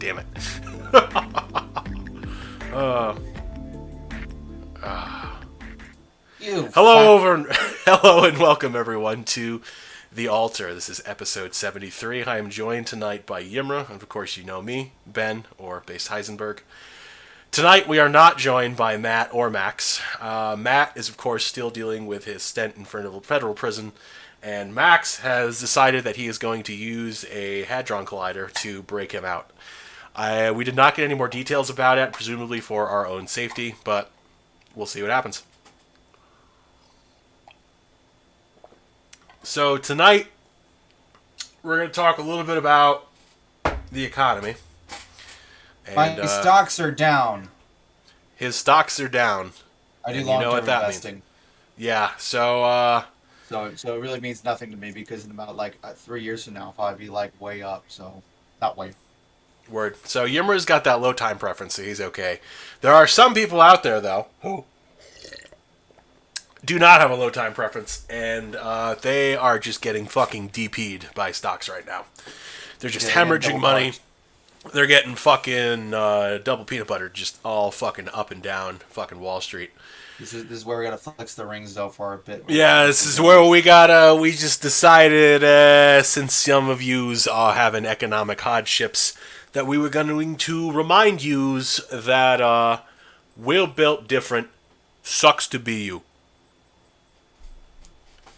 damn it. Hello and welcome everyone to The Altar. This is episode 73. I am joined tonight by Yimra, and of course you know me, Ben, or Base Heisenberg. Tonight we are not joined by Matt or Max. Matt is of course still dealing with his stint in federal prison, and Max has decided that he is going to use a hadron collider to break him out. We did not get any more details about it, presumably for our own safety, but we'll see what happens. So tonight, we're going to talk a little bit about the economy. And, my stocks are down. His stocks are down. I do long-term investing. Means. Yeah, so... So it really means nothing to me because in about 3 years from now, I'll probably be way up. So not way. Word. So Yimra's got that low time preference, so he's okay. There are some people out there though who do not have a low time preference, and they are just getting fucking DP'd by stocks right now. They're just hemorrhaging money. They're getting fucking double peanut butter just all fucking up and down fucking Wall Street. This is where we gotta flex the rings though for a bit. Yeah, this is where we just decided, since some of yous are having economic hardships, that we were going to remind yous that we're built different. Sucks to be you.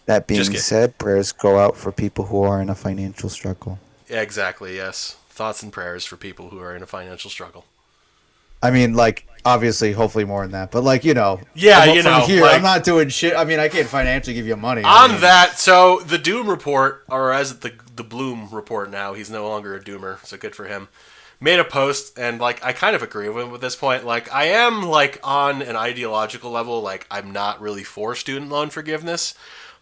That being said, prayers go out for people who are in a financial struggle. Yeah, exactly, yes. Thoughts and prayers for people who are in a financial struggle. I mean, obviously, hopefully more than that. But, Yeah, here, I'm not doing shit. I mean, I can't financially give you money. That, so the Doom Report, or as the Bloom Report now, he's no longer a Doomer, so good for him, made a post, and, I kind of agree with him at this point. I am, on an ideological level, I'm not really for student loan forgiveness.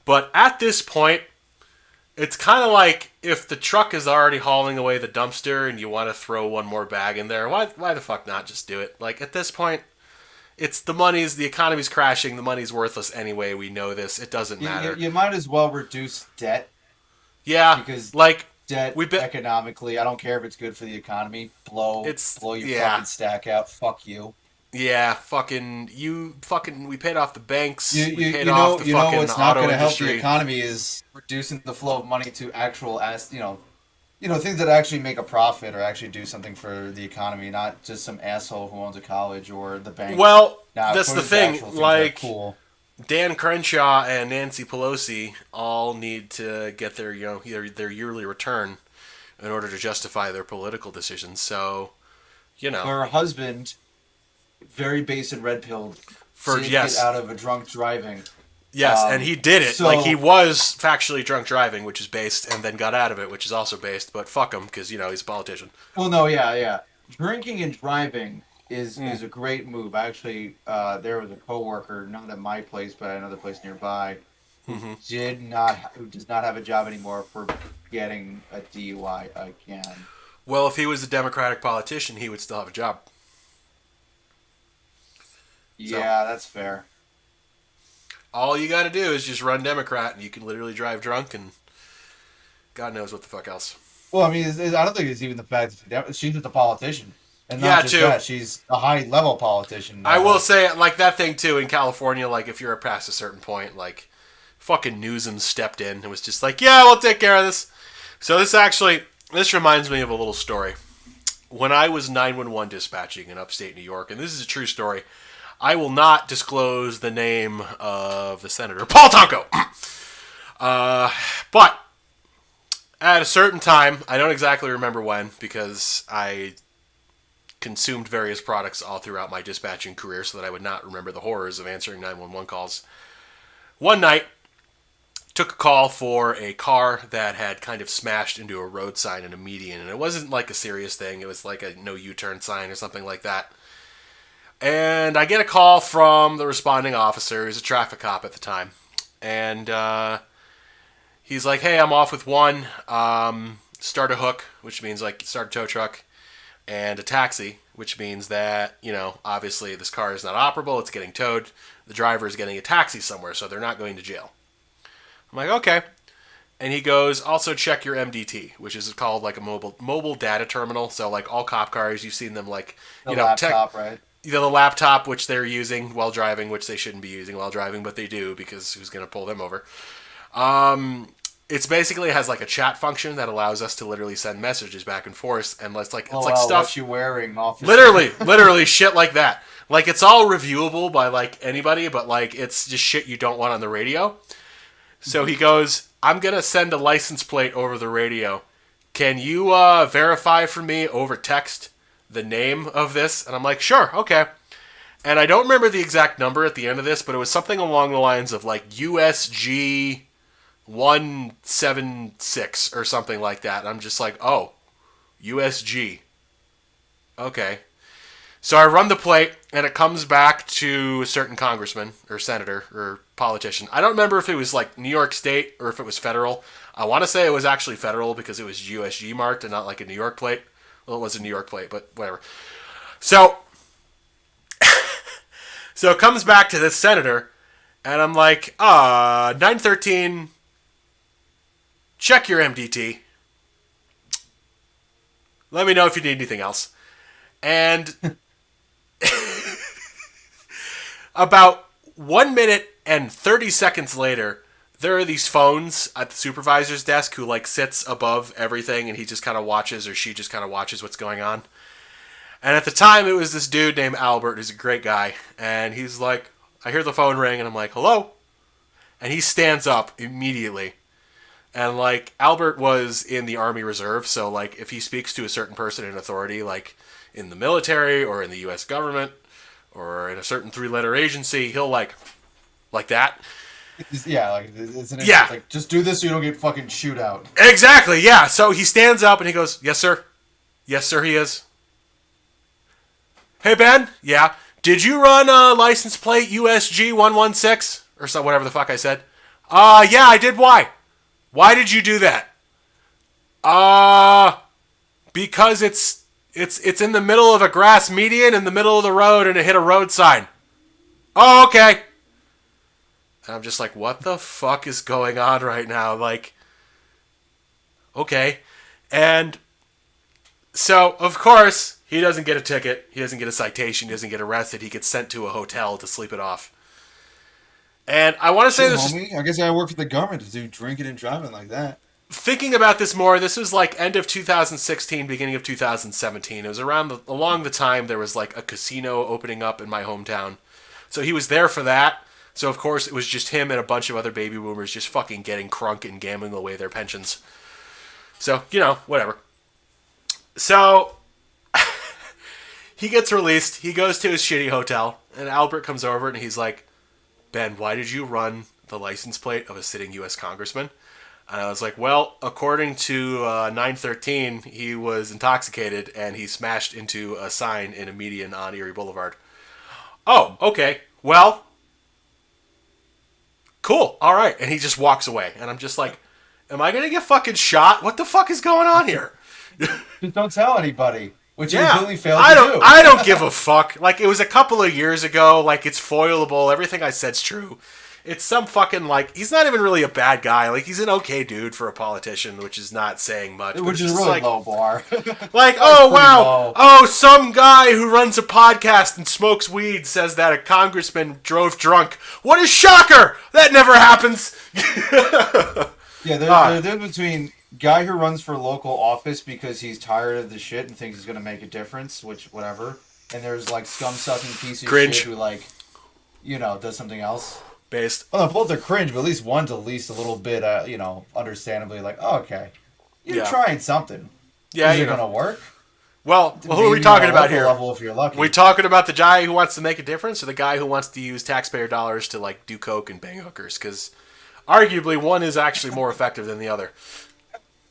But at this point, it's kind of like if the truck is already hauling away the dumpster and you want to throw one more bag in there, why the fuck not just do it? At this point, the economy's crashing, the money's worthless anyway, we know this, it doesn't matter. You might as well reduce debt. Yeah, because debt economically, I don't care if it's good for the economy, blow your fucking stack out, fuck you. Yeah, we paid off the banks. You know what's not going to help the economy is reducing the flow of money to actual, things that actually make a profit or actually do something for the economy, not just some asshole who owns a college or the bank. Well, that's the thing. Cool. Dan Crenshaw and Nancy Pelosi all need to get their yearly return in order to justify their political decisions. So, her husband, very base and red pilled, get out of a drunk driving. Yes, and he did it. He was factually drunk driving, which is based, and then got out of it, which is also based. But fuck him, because he's a politician. Well, no, yeah. Drinking and driving is a great move. Actually, there was a coworker, not at my place, but at another place nearby, who does not have a job anymore for getting a DUI again. Well, if he was a Democratic politician, he would still have a job. Yeah, that's fair. All you got to do is just run Democrat, and you can literally drive drunk, and God knows what the fuck else. Well, I mean, I don't think it's even the fact that she's just a politician. And not just that, she's a high-level politician. I will say, that thing, too, in California, if you're past a certain point, fucking Newsom stepped in and was just yeah, we'll take care of this. So this reminds me of a little story. When I was 911 dispatching in upstate New York, and this is a true story, I will not disclose the name of the senator, Paul Tonko. But at a certain time, I don't exactly remember when, because I consumed various products all throughout my dispatching career so that I would not remember the horrors of answering 911 calls. One night, took a call for a car that had kind of smashed into a road sign in a median, and it wasn't a serious thing. It was a no U-turn sign or something like that. And I get a call from the responding officer. He's a traffic cop at the time. And he's like, hey, I'm off with one. Start a hook, which means start a tow truck. And a taxi, which means that, obviously this car is not operable. It's getting towed. The driver is getting a taxi somewhere, so they're not going to jail. I'm like, okay. And he goes, also check your MDT, which is called like a mobile data terminal. So like all cop cars, you've seen them like, The laptop, right? The laptop, which they're using while driving, which they shouldn't be using while driving, but they do because who's going to pull them over? It's basically has like a chat function that allows us to literally send messages back and forth, and it's like stuff. What you wearing, officer? Literally shit like that. Like it's all reviewable by like anybody, but like it's just shit you don't want on the radio. So he goes, I'm gonna send a license plate over the radio. Can you verify for me over text the name of this? And I'm like, sure, okay. And I don't remember the exact number at the end of this, but it was something along the lines of like USG 176 or something like that. And I'm just like, oh, USG. Okay. So I run the plate, and it comes back to a certain congressman or senator or politician. I don't remember if it was like New York State or if it was federal. I want to say it was actually federal because it was USG marked and not like a New York plate. Well, it was a New York plate, but whatever. So, so it comes back to this senator, and I'm like, 913, check your MDT. Let me know if you need anything else. And about 1 minute and 30 seconds later, there are these phones at the supervisor's desk who like sits above everything, and he just kind of watches, or she just kind of watches what's going on. And at the time, it was this dude named Albert, who's a great guy. And he's like, I hear the phone ring, and I'm like, hello? And he stands up immediately. And like, Albert was in the Army Reserve, so like, if he speaks to a certain person in authority, like in the military or in the U.S. government or in a certain 3-letter agency, he'll like that. Yeah, like it's an yeah. Like just do this so you don't get fucking shoot out. Exactly, yeah. So he stands up and he goes, yes, sir. Yes, sir, he is. Hey, Ben? Yeah. Did you run a license plate USG 116? Or so, whatever the fuck I said. Yeah, I did. Why? Why did you do that? Because it's in the middle of a grass median in the middle of the road and it hit a road sign. Oh, okay. And I'm just like, what the fuck is going on right now? Like, okay. And so, of course, he doesn't get a ticket. He doesn't get a citation. He doesn't get arrested. He gets sent to a hotel to sleep it off. And I want to say this... Homie, I guess I work for the government to do drinking and driving like that. Thinking about this more, this was like end of 2016, beginning of 2017. It was along the time there was like a casino opening up in my hometown. So he was there for that. So of course it was just him and a bunch of other baby boomers just fucking getting crunk and gambling away their pensions. So, whatever. So he gets released. He goes to his shitty hotel, and Albert comes over and he's like, Ben, why did you run the license plate of a sitting U.S. congressman? And I was like, well, according to 913, he was intoxicated and he smashed into a sign in a median on Erie Boulevard. Oh, okay. Well, cool. All right. And he just walks away. And I'm just like, am I going to get fucking shot? What the fuck is going on here? Just don't tell anybody. Which yeah, you completely failed to do. I don't give a fuck. Like, it was a couple of years ago. Like, it's foilable. Everything I said's true. It's some fucking, like, he's not even really a bad guy. Like, he's an okay dude for a politician, which is not saying much. Which is really like, low bar. Like, oh, wow. Low. Oh, some guy who runs a podcast and smokes weed says that a congressman drove drunk. What a shocker! That never happens. Yeah, there's between guy who runs for local office because he's tired of the shit and thinks he's going to make a difference, which, whatever. And there's, like, scum-sucking piece of Cringe. shit who, like, does something else. Based. Well, no, both are cringe, but at least one's at least a little bit, understandably like, oh, okay, you're trying something. Yeah, is it gonna work? Well, who are we talking about here? Level if you're lucky. We talking about the guy who wants to make a difference, or the guy who wants to use taxpayer dollars to like do coke and bang hookers? Because arguably, one is actually more effective than the other.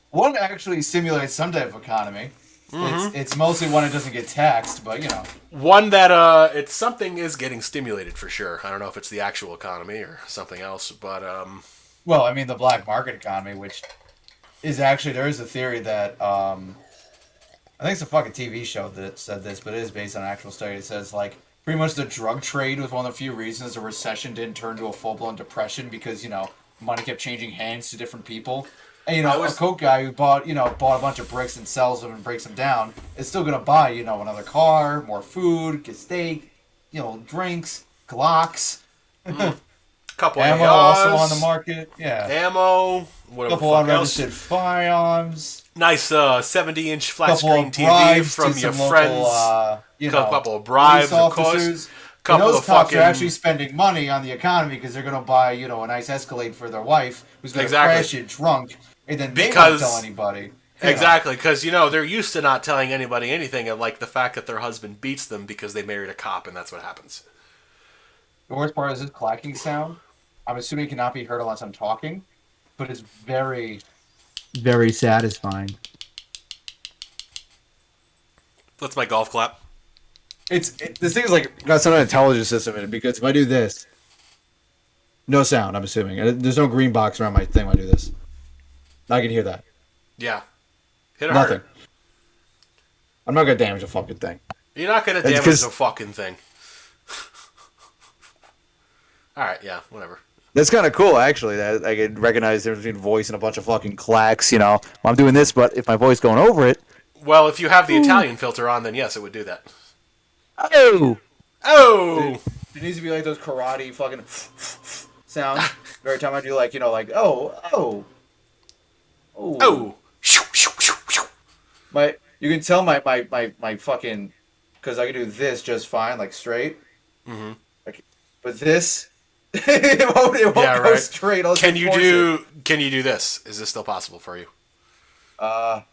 One actually simulates some type of economy. Mm-hmm. It's mostly one that doesn't get taxed, but one that it's something is getting stimulated for sure. I don't know if it's the actual economy or something else, but well, I mean the black market economy, which is actually there is a theory that I think it's a fucking TV show that said this, but it is based on an actual study. It says like pretty much the drug trade was one of the few reasons the recession didn't turn to a full blown depression because money kept changing hands to different people. And, you know, a coke guy who bought a bunch of bricks and sells them and breaks them down is still gonna buy, another car, more food, get steak, drinks, Glocks, Couple ammo ARs, also on the market. Yeah, ammo, whatever. couple unregistered firearms. Nice 70-inch flat Couple screen of TV bribes from to your some friends. local, Couple of bribes, police of course. officers. Couple Those of cops fucking. are actually spending money on the economy because they're gonna buy, a nice Escalade for their wife who's gonna crash it drunk, and then they won't tell anybody. Exactly, because they're used to not telling anybody anything, and like the fact that their husband beats them because they married a cop, and that's what happens. The worst part is this clacking sound. I'm assuming it cannot be heard unless I'm talking, but it's very, very satisfying. That's my golf clap. This thing is like got some intelligence system in it because if I do this, no sound. I'm assuming there's no green box around my thing when I do this. I can hear that. Yeah, hit it Nothing. harder. I'm not gonna damage a fucking thing. You're not gonna damage a fucking thing. All right, yeah, whatever. That's kind of cool, actually. That I could recognize the difference between voice and a bunch of fucking clacks. I'm doing this, but if my voice going over it, Well, if you have the Italian filter on, then yes, it would do that. oh, It needs to be like those karate fucking sounds every time I do oh. You can tell my fucking because I can do this just fine, like straight. Mm-hmm. But this it won't go straight. Can you do this? Is this still possible for you? Fuck.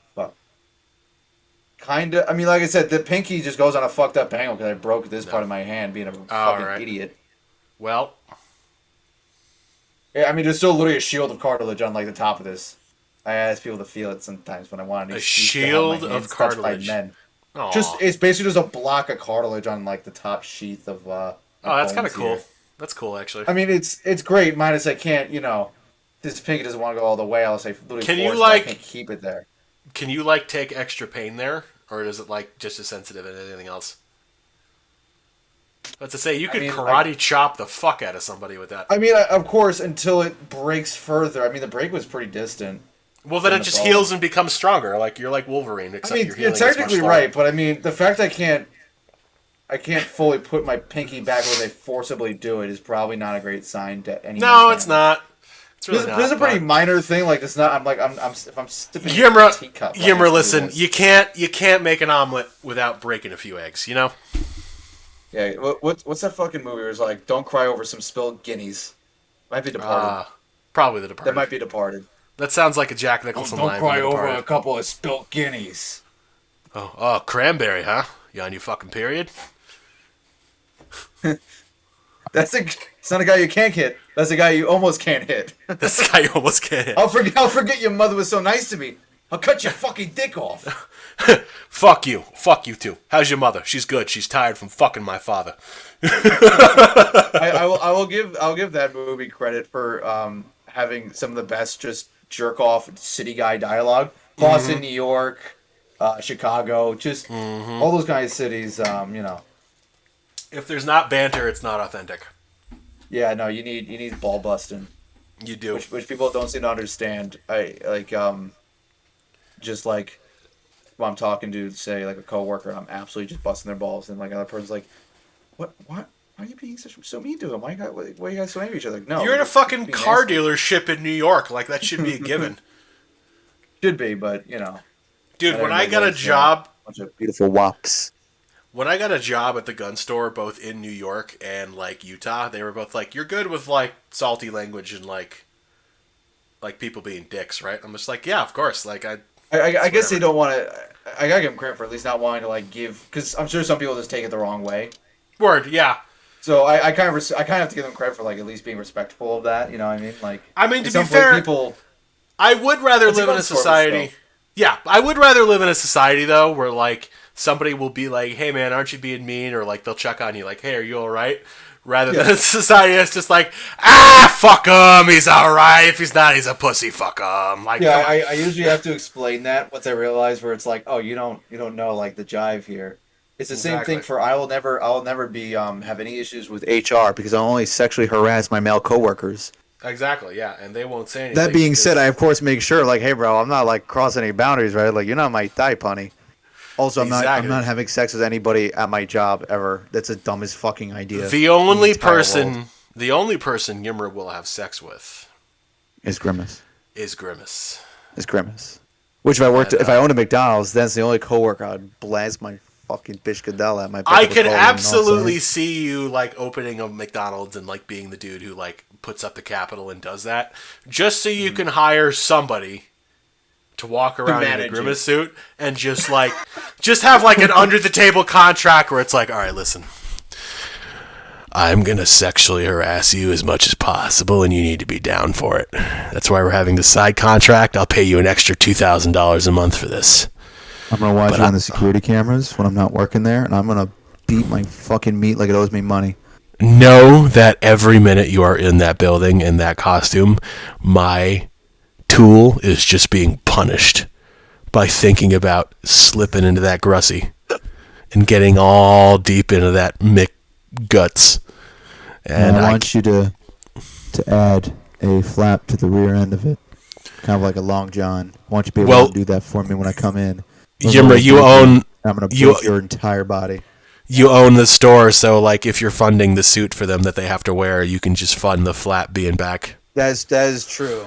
Kinda. I mean, like I said, the pinky just goes on a fucked up angle because I broke this part of my hand being a fucking idiot. Well, yeah, I mean, there's still literally a shield of cartilage on like the top of this. I ask people to feel it sometimes when I want a shield of cartilage. It's basically just a block of cartilage on like the top sheath of. That's kind of cool. Here. That's cool, actually. I mean, it's great. Minus I can't, this pinky doesn't want to go all the way. I'll say, I can't keep it there. Can you take extra pain there, or is it just as sensitive as anything else? Let's say you could karate chop the fuck out of somebody with that. I mean, of course, until it breaks further. I mean, the break was pretty distant. Well, then it just heals and becomes stronger. Like you're like Wolverine, except you're technically right, but I mean, the fact I can't fully put my pinky back where they forcibly do it is probably not a great sign to anyone. No, it's not. It's really not. This is a pretty minor thing. Like it's not. If I'm sipping Yimra, a teacup. Yimra, listen. You can't make an omelet without breaking a few eggs. Yeah. What's that fucking movie? Where it's like, don't cry over some spilled guineas. Might be Departed. Probably The Departed. That might be Departed. That sounds like a Jack Nicholson line. Don't cry over a couple of spilled guineas. Oh, cranberry, huh? You on your fucking period? It's not a guy you can't hit. That's a guy you almost can't hit. That's the guy you almost can't hit. I'll forget your mother was so nice to me. I'll cut your fucking dick off. Fuck you. Fuck you too. How's your mother? She's good. She's tired from fucking my father. I'll give that movie credit for having some of the best just jerk off city guy dialogue. Boston, New York, Chicago, just all those kind of cities. If there's not banter, it's not authentic. Yeah, no, you need ball busting. You do, which people don't seem to understand. Just like when I'm talking to, say, like a coworker, I'm absolutely just busting their balls, and like another person's like, "What? Why are you being so mean to him? Why are you guys so angry at each other?" Like, no, you're in a fucking car dealership in New York. Like that should be a given. Should be, but dude, when I got a job, bunch of beautiful wops. When I got a job at the gun store, both in New York and like Utah, they were both like, "You're good with like salty language and like people being dicks, right?" I'm just like, "Yeah, of course." Like I guess they don't want to. I gotta give them credit for at least not wanting to like give, because I'm sure some people just take it the wrong way. Word, yeah. So I kind of have to give them credit for like at least being respectful of that. You know what I mean? Like, to be fair, I would rather live in a society. Yeah, I would rather live in a society though where like somebody will be like, "Hey man, aren't you being mean?" Or like they'll check on you like, "Hey, are you all right?" Rather than a society that's just like, fuck him, he's all right. If he's not, he's a pussy. Fuck him. Like, yeah, I usually have to explain that once I realize where it's like, oh, you don't know like the jive here. It's the same thing for I'll never be have any issues with HR because I'll only sexually harass my male coworkers. Exactly, yeah, and they won't say anything. That being said, I of course make sure, like, hey, bro, I'm not like crossing any boundaries, right? Like, you're not my thigh punny. Also, I'm Exactly. not having sex with anybody at my job ever. That's the dumbest fucking idea. The only entire person world. Yimra will have sex with Is Grimace. is Grimace. Is Grimace. Which if I owned a McDonald's, that's the only coworker I'd blast my fucking bitch Cadell at my. I could absolutely see you like opening a McDonald's and like being the dude who like puts up the capital and does that, just so you can hire somebody to walk around in a Grimace suit and just have like an under the table contract where it's like, all right, listen, I'm gonna sexually harass you as much as possible, and you need to be down for it. That's why we're having this side contract. I'll pay you an extra $2,000 a month for this. I'm gonna watch you on the security cameras when I'm not working there, and I'm gonna beat my fucking meat like it owes me money. Know that every minute you are in that building in that costume, my tool is just being punished by thinking about slipping into that Grussy and getting all deep into that Mick guts. And I want you to add a flap to the rear end of it, kind of like a long john. I want you to be able to do that for me when I come in. Yimra, I'm gonna break your entire body. You own the store, so like if you're funding the suit for them that they have to wear, you can just fund the flap being back. That is true.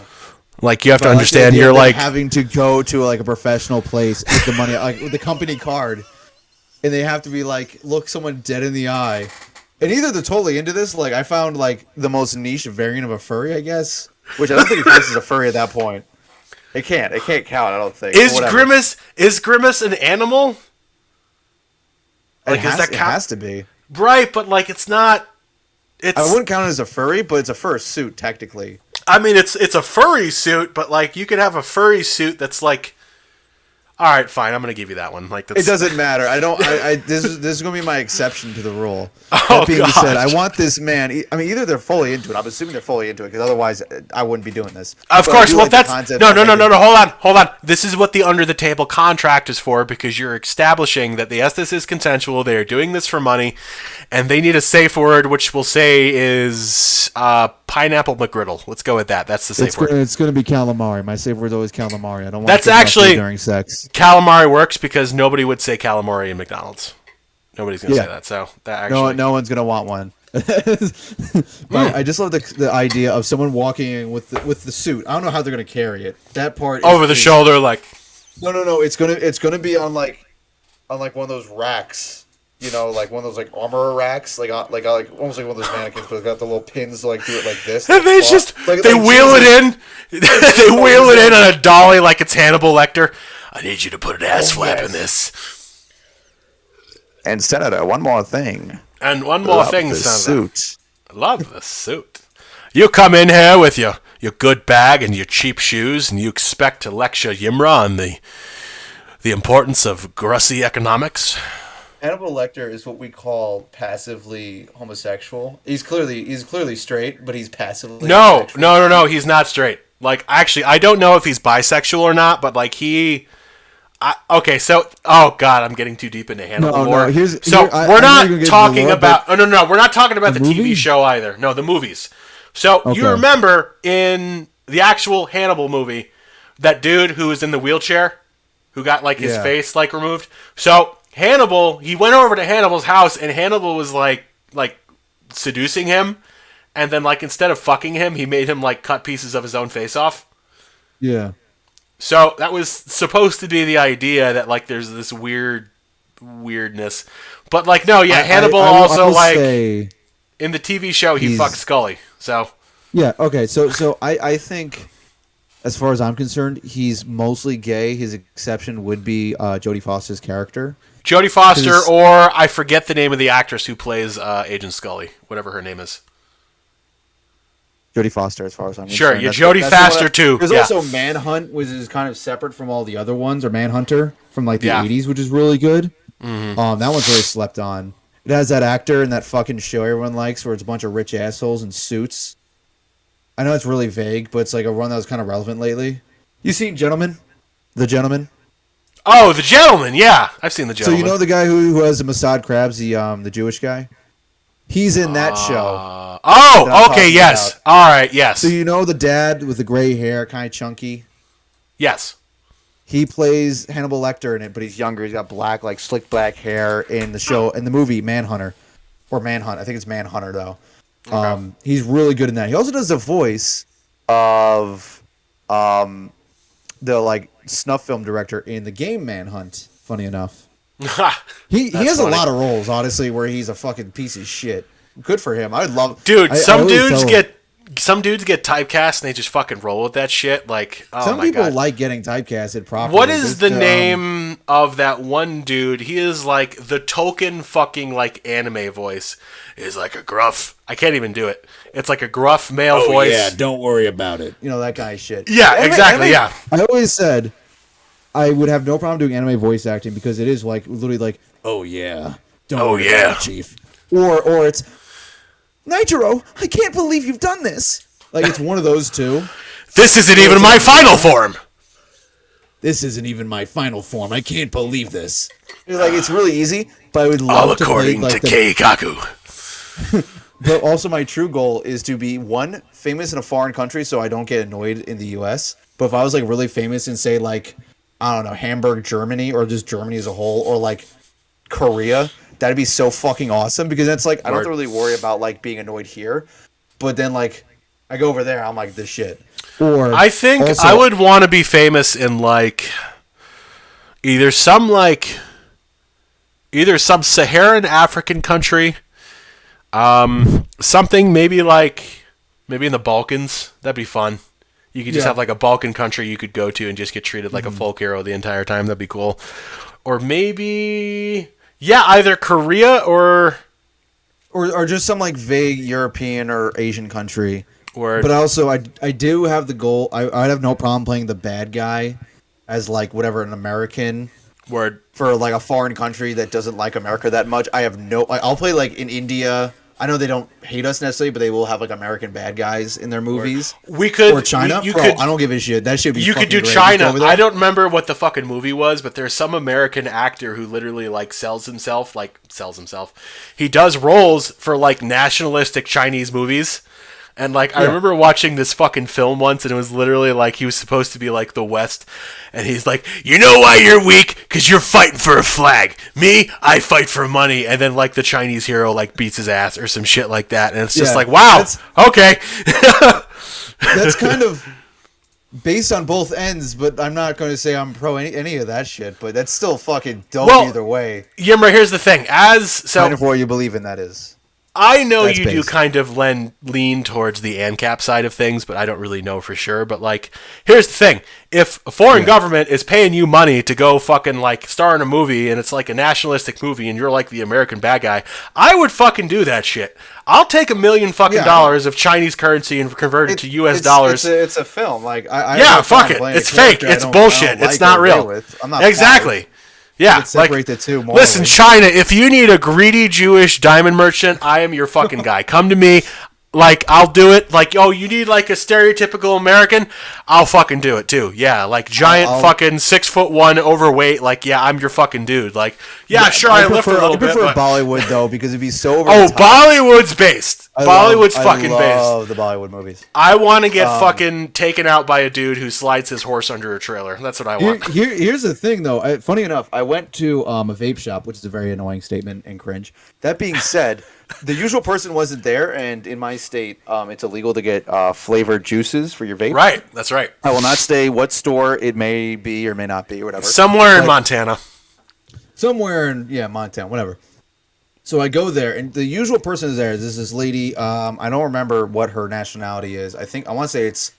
Like you have to understand, you're like having to go to like a professional place with the money, like with the company card, and they have to be like, look someone dead in the eye, and either they're totally into this. Like I found like the most niche variant of a furry, I guess, which I don't think it counts as a furry at that point. It can't count. I don't think. Is Grimace an animal? Like, it has to be. Right, but like it's not. I wouldn't count it as a furry, but it's a fur suit technically. I mean, it's a furry suit, but like you could have a furry suit that's like. All right, fine. I'm gonna give you that one. Like it doesn't matter. I don't. This is gonna be my exception to the rule. Oh, that being God. said, I want this man. I mean, either they're fully into it. I'm assuming they're fully into it because otherwise, I wouldn't be doing this. Of course. Well, that's no. Hold Hold on. This is what the under the table contract is for, because you're establishing that yes, this is consensual. They are doing this for money, and they need a safe word, which we'll say is pineapple McGriddle. Let's go with that. That's the safe word. It's going to be calamari. My safe word's always calamari. I don't want. That's actually during sex. Calamari works because nobody would say calamari in McDonald's. Nobody's gonna say that. So that actually, no one's gonna want one. But I just love the idea of someone walking in with the suit. I don't know how they're gonna carry it. That part over the shoulder, like no. It's gonna be on like one of those racks. You know, like one of those like armorer racks, like almost like one of those mannequins, but it's got the little pins to like do it like this. And they just they wheel it in. They wheel it in on a dolly like it's Hannibal Lecter. I need you to put an ass flap in this. And Senator, one more thing. And one more thing, the Senator. Suit. Love the suit. You come in here with your good bag and your cheap shoes, and you expect to lecture Yimra on the importance of Grussy economics. Cannibal Lecter is what we call passively homosexual. He's clearly straight, but he's passively homosexual. No. He's not straight. Like, actually, I don't know if he's bisexual or not, but like okay, so oh god, I'm getting too deep into Hannibal lore. We're not talking about. Oh no, we're not talking about the TV show either. No, the movies. So you remember in the actual Hannibal movie, that dude who was in the wheelchair, who got like his face like removed. So Hannibal, he went over to Hannibal's house, and Hannibal was like seducing him, and then like instead of fucking him, he made him like cut pieces of his own face off. Yeah. So that was supposed to be the idea that like there's this weirdness, but like no, yeah, Hannibal also like in the TV show he fucked Scully. So yeah, okay, so I think as far as I'm concerned, he's mostly gay. His exception would be Jodie Foster's character. Jodie Foster, or I forget the name of the actress who plays Agent Scully, whatever her name is. Jodie Foster, as far as I'm sure, concerned. yeah, Jodie Foster too. There's also Manhunt, which is kind of separate from all the other ones, or Manhunter from like the 80s, which is really good. Mm-hmm. That one's really slept on. It has that actor in that fucking show everyone likes, where it's a bunch of rich assholes in suits. I know it's really vague, but it's like a one that was kind of relevant lately. You seen Gentleman? The Gentleman? Oh, The Gentleman, yeah, I've seen The Gentleman. So you know the guy who has the Mossad crabs, the Jewish guy? He's in that show. that Oh, I'm okay, talking yes. about. All right, yes. So you know the dad with the gray hair, kind of chunky? Yes. He plays Hannibal Lecter in it, but he's younger. He's got black, like slick black hair in the show, in the movie Manhunter. Or Manhunt. I think it's Manhunter, though. Okay. He's really good in that. He also does the voice of the like snuff film director in the game Manhunt, funny enough. He has funny. a lot of roles, honestly, where he's a fucking piece of shit. Good for him. I love Dude, I some always dudes tell get typecast and they just fucking roll with that shit. Like, oh some my people God. like getting typecasted properly. What is the Just, name of that one dude? He is like the token fucking like anime voice. Is like a gruff. I can't even do it. It's like a gruff male voice. Yeah, don't worry about it. You know, that kind of shit. Yeah, exactly, yeah. I always said I would have no problem doing anime voice acting because it is like literally like, Oh yeah. Don't Oh, worry yeah. about it, Chief. or it's Nitro, I can't believe you've done this. Like it's one of those two. This isn't even my final form. This isn't even my final form. I can't believe this. Like it's really easy, but I would All love to play according like to Keikaku. But also my true goal is to be one famous in a foreign country so I don't get annoyed in the US. But if I was like really famous in say like I don't know, Hamburg, Germany, or just Germany as a whole, or like Korea, that'd be so fucking awesome because that's like I don't have to really worry about like being annoyed here. But then like I go over there, I'm like this shit. Or I think also- I would want to be famous in like either some Saharan African country, something maybe in the Balkans. That'd be fun. You could just have like a Balkan country you could go to and just get treated like a folk hero the entire time. That'd be cool. Or maybe either Korea or just some like vague European or Asian country. Word. But also, I do have the goal. I'd have no problem playing the bad guy as like whatever an American Word. for like a foreign country that doesn't like America that much. I'll play like in India. I know they don't hate us necessarily, but they will have like American bad guys in their movies. We could Or China. You Bro, could. I don't give a shit. That should be. You could fucking do great. China. Just go over there. I don't remember what the fucking movie was, but there's some American actor who literally like sells himself. He does roles for like nationalistic Chinese movies. And like I remember watching this fucking film once, and it was literally like he was supposed to be like the West, and he's like, "You know why you're weak? Because you're fighting for a flag. Me, I fight for money." And then like the Chinese hero like beats his ass or some shit like that, and it's just Yeah, like, wow, okay. That's kind of based on both ends, but I'm not going to say I'm pro any of that shit. But that's still fucking dope Well, either way. Yimra, here's the thing. Kind of what you believe in, that is. I know That's you do based. kind of lean towards the ANCAP side of things, but I don't really know for sure. But, like, here's the thing. If a foreign government is paying you money to go fucking, like, star in a movie, and it's, like, a nationalistic movie, and you're, like, the American bad guy, I would fucking do that shit. I'll take $1 million fucking dollars of Chinese currency and convert it to U.S. dollars. It's a film. Like I yeah, have fuck fun it. playing It's a fake. character I It's don't- bullshit. I don't It's like not or real. agree with. I'm not Exactly. Yeah, Let's separate the two more. Listen, China, if you need a greedy Jewish diamond merchant, I am your fucking guy. Come to me. Like, I'll do it. Like, oh, you need, like, a stereotypical American? I'll fucking do it, too. Yeah, like, giant fucking 6'1" overweight. Like, yeah, I'm your fucking dude. Like, yeah, sure, I lift a little bit, I prefer but... Bollywood, though, because it'd be so over Oh, the top. Bollywood's based. Bollywood's fucking I based. love the Bollywood movies. I want to get fucking taken out by a dude who slides his horse under a trailer. That's what I want. Here's the thing, though. Funny enough, I went to a vape shop, which is a very annoying statement and cringe. That being said, the usual person wasn't there, and in my state, it's illegal to get flavored juices for your vape. Right, that's right. I will not say what store it may be or may not be or whatever. Somewhere in Montana. Somewhere in Montana, whatever. So I go there, and the usual person is there. There's this lady. I don't remember what her nationality is. I want to say it's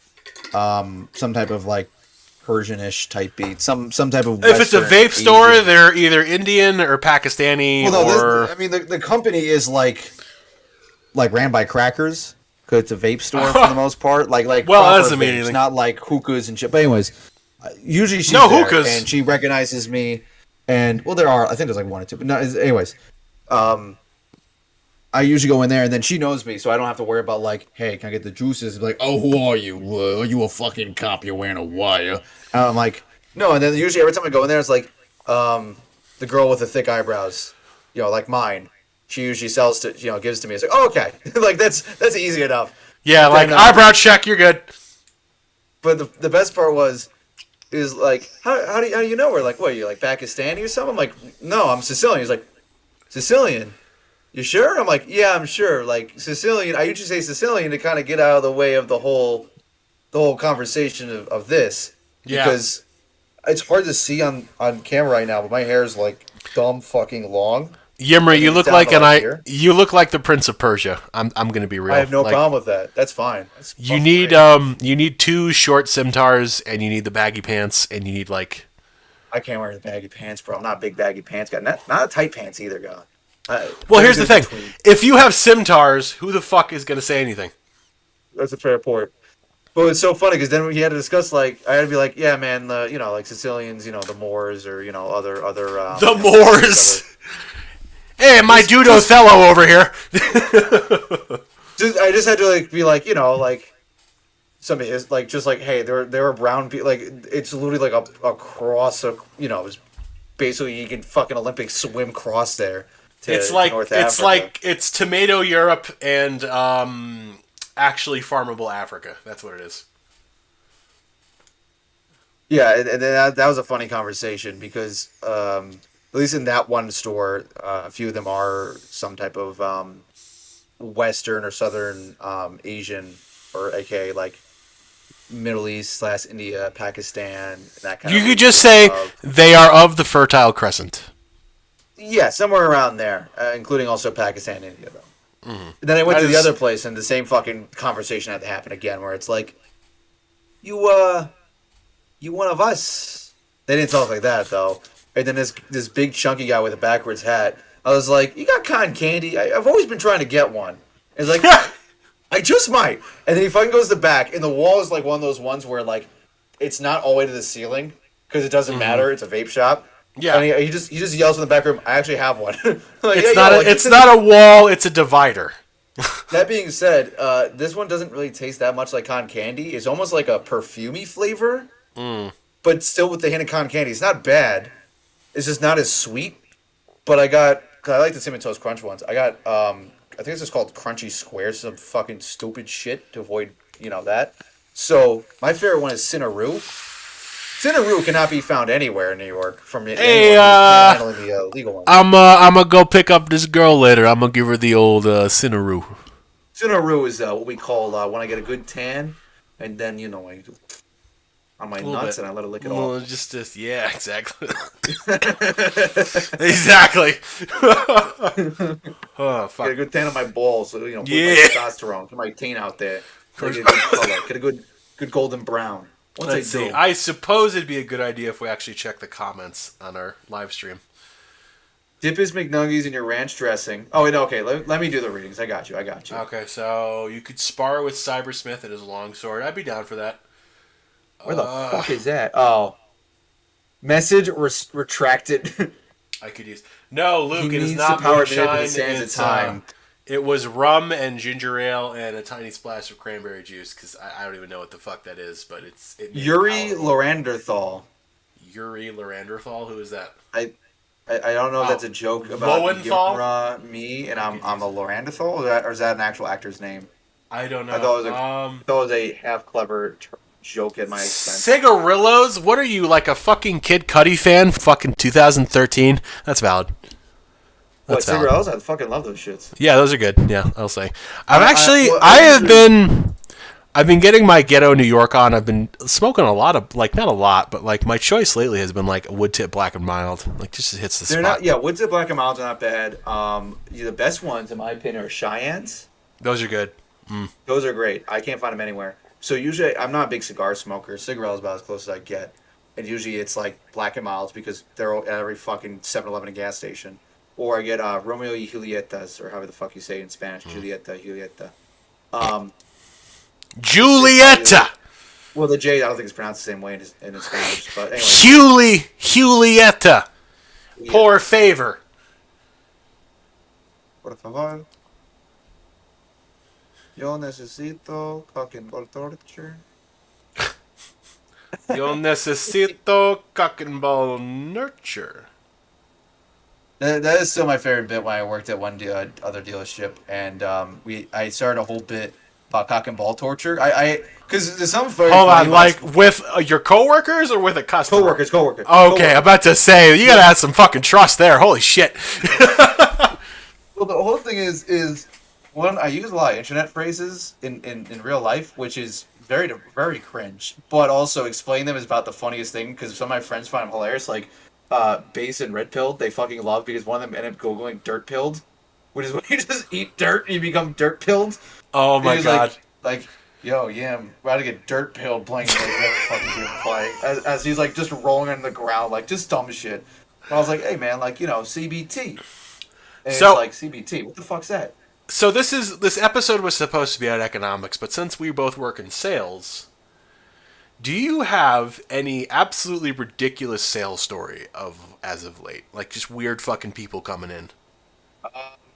some type of like Persianish type beat. Some type of. If it's a Western vape store, Asian. they're either Indian or Pakistani or. The company is like ran by crackers because it's a vape store for the most part. Like Well, that proper doesn't mean vapes, anything. not like hookahs and shit. But anyways, usually she's No there, hookahs. and she recognizes me. And well, I think there's like one or two. But no, anyways, I usually go in there, and then she knows me, so I don't have to worry about like, hey, can I get the juices? Like, oh, who are you? Are you a fucking cop? You're wearing a wire. And I'm like, no. And then usually every time I go in there, it's like the girl with the thick eyebrows, like mine. she usually sells to gives to me. It's like, oh, okay, like that's easy enough. Yeah, But like then, eyebrow check, you're good. But the best part is like, how do you know her? Like, what, you like Pakistani or something? I'm like, no, I'm Sicilian. He's like, Sicilian? You sure? I'm like, yeah, I'm sure. Like, Sicilian, I usually say Sicilian to kind of get out of the way of the whole conversation of this. Yeah. Because it's hard to see on camera right now, but my hair is like dumb fucking long. Yimra, you it's look down like to, like, here. you look like the Prince of Persia. I'm gonna be real. I have no Like, problem with that. That's fine. That's You fucking need great. you need 2 short scimitars, and you need the baggy pants, and you need like. I can't wear the baggy pants, bro. I'm not a big baggy pants guy. Not a tight pants either, God. Well, here's the thing: if you have scimitars, who the fuck is gonna say anything? That's a fair point. But it's so funny because then we had to discuss, like, I had to be like, yeah, man, like Sicilians, the Moors or other The Moors. Hey, my dude Othello over here. I just had to like be like, like somebody is like just like, hey, there are brown people, like it's literally like a cross of it's basically you can fucking Olympic swim cross there. It's like North it's Africa. like it's tomato Europe and actually farmable Africa. That's what it is. Yeah, and then that was a funny conversation because at least in that one store, a few of them are some type of Western or Southern Asian, or aka like Middle East / India, Pakistan, that kind You of. could just say they are of the Fertile Crescent. Yeah, somewhere around there, including also Pakistan and India, though. Mm-hmm. Then I went to the other place, and the same fucking conversation had to happen again, where it's like, you one of us. They didn't talk like that, though. And then this big chunky guy with a backwards hat, I was like, you got cotton candy? I've always been trying to get one. It's like, I just might. And then he fucking goes to the back, and the wall is like one of those ones where, like, it's not all the way to the ceiling, because it doesn't matter. It's a vape shop. Yeah. And he just yells in the back room, I actually have one. Like, It's not a wall, it's a divider. That being said, this one doesn't really taste that much like cotton candy. It's almost like a perfumey flavor, but still with the hint of cotton candy. It's not bad. It's just not as sweet. But I like the Cinnamon Toast Crunch ones. I got, I think it's just called Crunchy Squares, some fucking stupid shit to avoid, that. So, my favorite one is Cinnaroo. Cinnaroo cannot be found anywhere in New York from Hey, handling the legal one. I'm gonna go pick up this girl later. I'm gonna give her the old Cinnaroo. Cinnaroo is what we call when I get a good tan, and then I on my nuts and I let it lick it well, off. just yeah, exactly. Exactly. Oh fuck. Get a good tan on my balls, so put my testosterone, get my tan out there, get a good color, get a good golden brown. Let's see. I suppose it'd be a good idea if we actually check the comments on our live stream. Dip his McNuggies in your ranch dressing. Oh, wait, okay. Let me do the readings. I got you. Okay, so you could spar with Cybersmith and his longsword. I'd be down for that. Where the fuck is that? Oh. Message retracted. I could use... No, Luke, He it is needs not the power moonshine. to sands of It's, time. it was rum and ginger ale and a tiny splash of cranberry juice, because I don't even know what the fuck that is, but it's... Yuri Loranderthal. Yuri Loranderthal? Who is that? I don't know if that's a joke about Lowenthal? Yimra, me, and I'm a Loranderthal, or is that an actual actor's name? I don't know. I thought it was a half clever joke at my expense. Cigarillos? What are you, like a fucking Kid Cudi fan? Fucking 2013? That's valid. What, cigarillos? I fucking love those shits. Yeah, those are good. Yeah, I'll say. I've been getting my Ghetto New York on. I've been smoking a lot of, like, not a lot, but, like, my choice lately has been, like, Wood Tip Black and Mild. Like, just hits the spot. Wood Tip Black and Mild are not bad. The best ones, in my opinion, are Cheyennes. Those are good. Those are great. I can't find them anywhere. So usually, I'm not a big cigar smoker. Cigarillos is about as close as I get. And usually it's, like, Black and Milds because they're at every fucking 7-Eleven and gas station. Or I get Romeo y Julietas, or however the fuck you say it in Spanish. Julieta. Julieta! Well, the J, I don't think it's pronounced the same way in Spanish. But anyway. Julieta. Por favor. Por favor. Yo necesito cock and ball torture. Yo necesito cock and ball nurture. That is still my favorite bit when I worked at one other dealership, and I started a whole bit about cock and ball torture. Because there's some very Hold funny on, like with your coworkers or with a customer? coworkers. Okay, I'm about to say you gotta have some fucking trust there. Holy shit. Well, the whole thing is one. I use a lot of internet phrases in real life, which is very cringe. But also explain them is about the funniest thing because some of my friends find them hilarious. Like base and red pilled, they fucking love because one of them ended up googling dirt pilled, which is when you just eat dirt and you become dirt pilled. Oh my god. Like, yo, yeah, I'm about to get dirt pilled playing like that fucking game play. As he's like just rolling on the ground, like just dumb shit. And I was like, hey man, like CBT. And So- it's like CBT. What the fuck's that? So this episode was supposed to be about economics, but since we both work in sales, do you have any absolutely ridiculous sales story as of late? Like just weird fucking people coming in?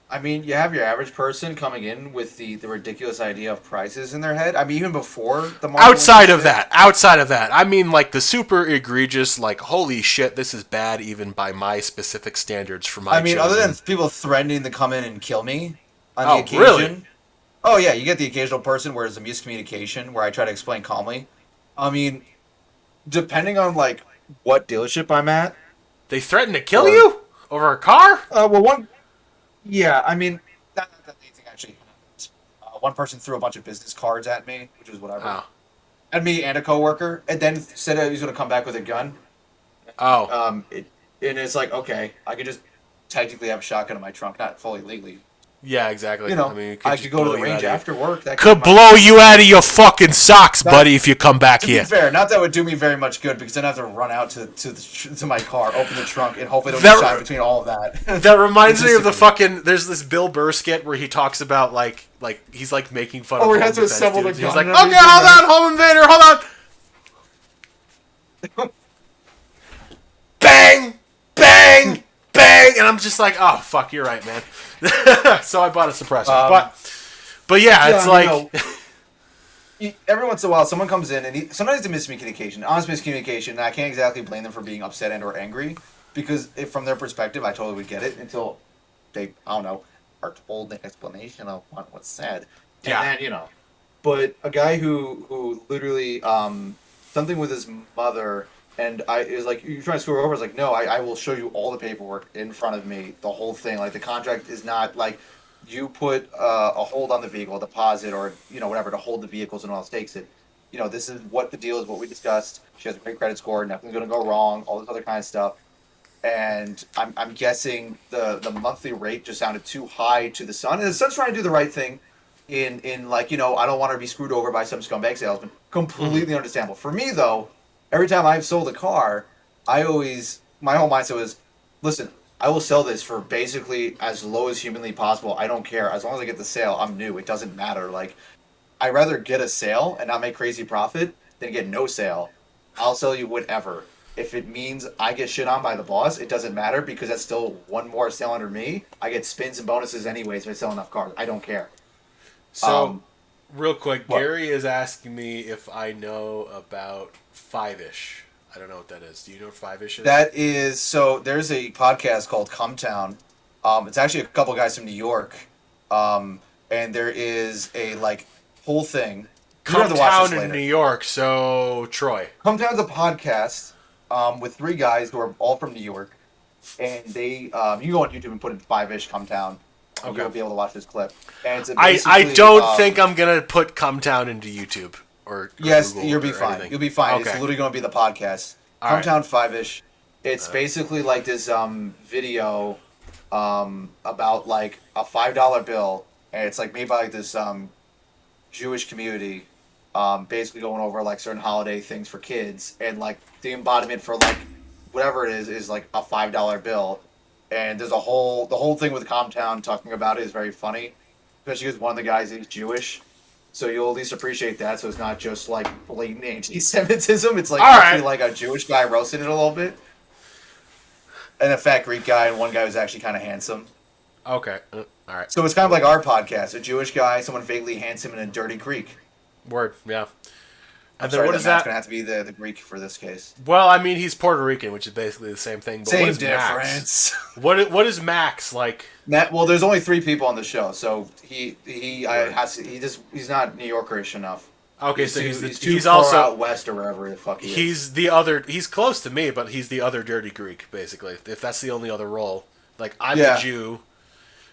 I mean, you have your average person coming in with the ridiculous idea of prices in their head. I mean, even before the market Outside went of that, I mean like the super egregious, like holy shit, this is bad even by my specific standards for my. I mean, other chosen- than people threatening to come in and kill me on Oh, the occasion. really? Oh yeah, you get the occasional person where it's a miscommunication where I try to explain calmly. I mean, depending on like what dealership I'm at. they threaten to kill Or- you over a car. Well, one. Yeah, I mean, that anything actually happened. One person threw a bunch of business cards at me, which was whatever. Oh, At me and a coworker, and then said he was going to come back with a gun. oh, And it's like, okay, I could just technically have a shotgun in my trunk, not fully legally. yeah, exactly. You know, I mean, it I just could go to blow the you range out of after work. That Could be my- blow you out of your fucking socks, buddy, if you come back To here. be fair, not that would do me very much good because then I have to run out to my car, open the trunk, and hopefully don't That- get shot between all of that. That reminds me of the Logistically. fucking. There's this Bill Burr skit where he talks about like he's like making fun of. Oh, he home has to defense assemble the dudes. He's gun like, and okay, everything, hold right? on, home invader, hold on. Bang, bang, bang, and I'm just like, oh fuck, you're right, man. So I bought a suppressor, but yeah, it's Yeah, like. Every once in a while, someone comes in, and sometimes it's a miscommunication, honest miscommunication, and I can't exactly blame them for being upset and or angry, because if from their perspective, I totally would get it until they, I don't know, are told the explanation of what's said. And Yeah. then, but a guy who literally, something with his mother, and it was like, you're trying to screw her over? I was like, no, I will show you all the paperwork in front of me, the whole thing. Like, the contract is not, like, you put a hold on the vehicle, a deposit, or whatever to hold the vehicles and all else takes it. This is what the deal is, what we discussed. She has a great credit score, nothing's gonna go wrong, all this other kind of stuff. And I'm guessing the monthly rate just sounded too high to the son. And the son's trying to do the right thing in like, I don't want her to be screwed over by some scumbag salesman. Completely understandable. For me though, every time I've sold a car, my whole mindset was, listen, I will sell this for basically as low as humanly possible. I don't care. As long as I get the sale, I'm new. It doesn't matter. Like, I'd rather get a sale and not make crazy profit than get no sale. I'll sell you whatever. If it means I get shit on by the boss, it doesn't matter because that's still one more sale under me. I get spins and bonuses anyways if I sell enough cars. I don't care. So, real quick, what? Gary is asking me if I know about Five-ish. I don't know what that is. Do you know what Five-ish is? That is, so there's a podcast called Cumtown. It's actually a couple guys from New York. And there is a, whole thing. You're gonna have to watch Town this in later. New York, so Troy. Cumtown's a podcast with three guys who are all from New York. And they, you go on YouTube and put in Five-ish Cumtown. And Okay. you'll be able to watch this clip. And it's I basically, don't think I'm gonna put Cumtown into YouTube or Yes, Google you'll be or fine. anything. You'll be fine. Okay. It's literally going to be the podcast. All right. Cumtown Five-ish. It's basically like this video about like a $5 bill, and it's like made by like this Jewish community, basically going over like certain holiday things for kids, and like the embodiment for like whatever it is like a $5 bill, and there's the whole thing with Comtown talking about it is very funny, especially because one of the guys is Jewish. So you'll at least appreciate that. So it's not just like blatant anti-Semitism. It's like All actually right. like a Jewish guy roasting it a little bit, and a fat Greek guy, and one guy was actually kind of handsome. Okay. All right. So it's kind of like our podcast: a Jewish guy, someone vaguely handsome, and a dirty Greek. Word. Yeah. And Sorry, then what the is man's that? gonna have to be the Greek for this case. Well, I mean, he's Puerto Rican, which is basically the same thing. But Same what is Max? difference. What is Max like? Well, there's only 3 people on the show, so he's not New Yorkerish enough. Okay, He's so too, he's far also out west or wherever the fuck he is. he's the other. He's close to me, but he's the other dirty Greek, basically. If that's the only other role, like I'm the Jew,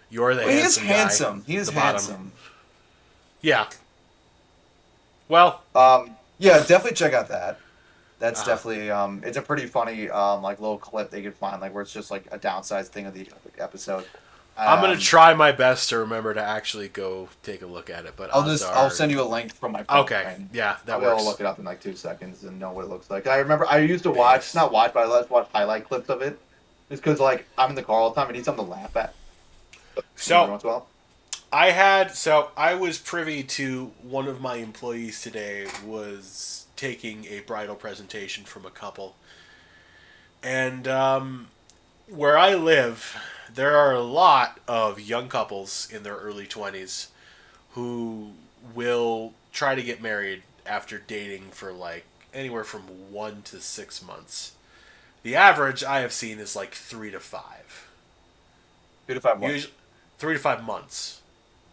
you're the Well, he is handsome guy, handsome. He is the bottom. handsome. Yeah. Well, Yeah, definitely check out that. That's definitely it's a pretty funny like little clip they could find, like where it's just like a downsized thing of the episode. I'm gonna try my best to remember to actually go take a look at it, but I'll send you a link from my phone. Okay, yeah, that I'll be able works. to look it up in like 2 seconds and know what it looks like. I remember I used to watch, not watch, but I let's watch highlight clips of it, just because like I'm in the car all the time. I need something to laugh at. So Every once in a while. I was privy to one of my employees today was taking a bridal presentation from a couple, and where I live, there are a lot of young couples in their early 20s who will try to get married after dating for like anywhere from 1 to 6 months. The average I have seen is like 3 to 5. 2 to 5 months. Usually, 3 to 5 months.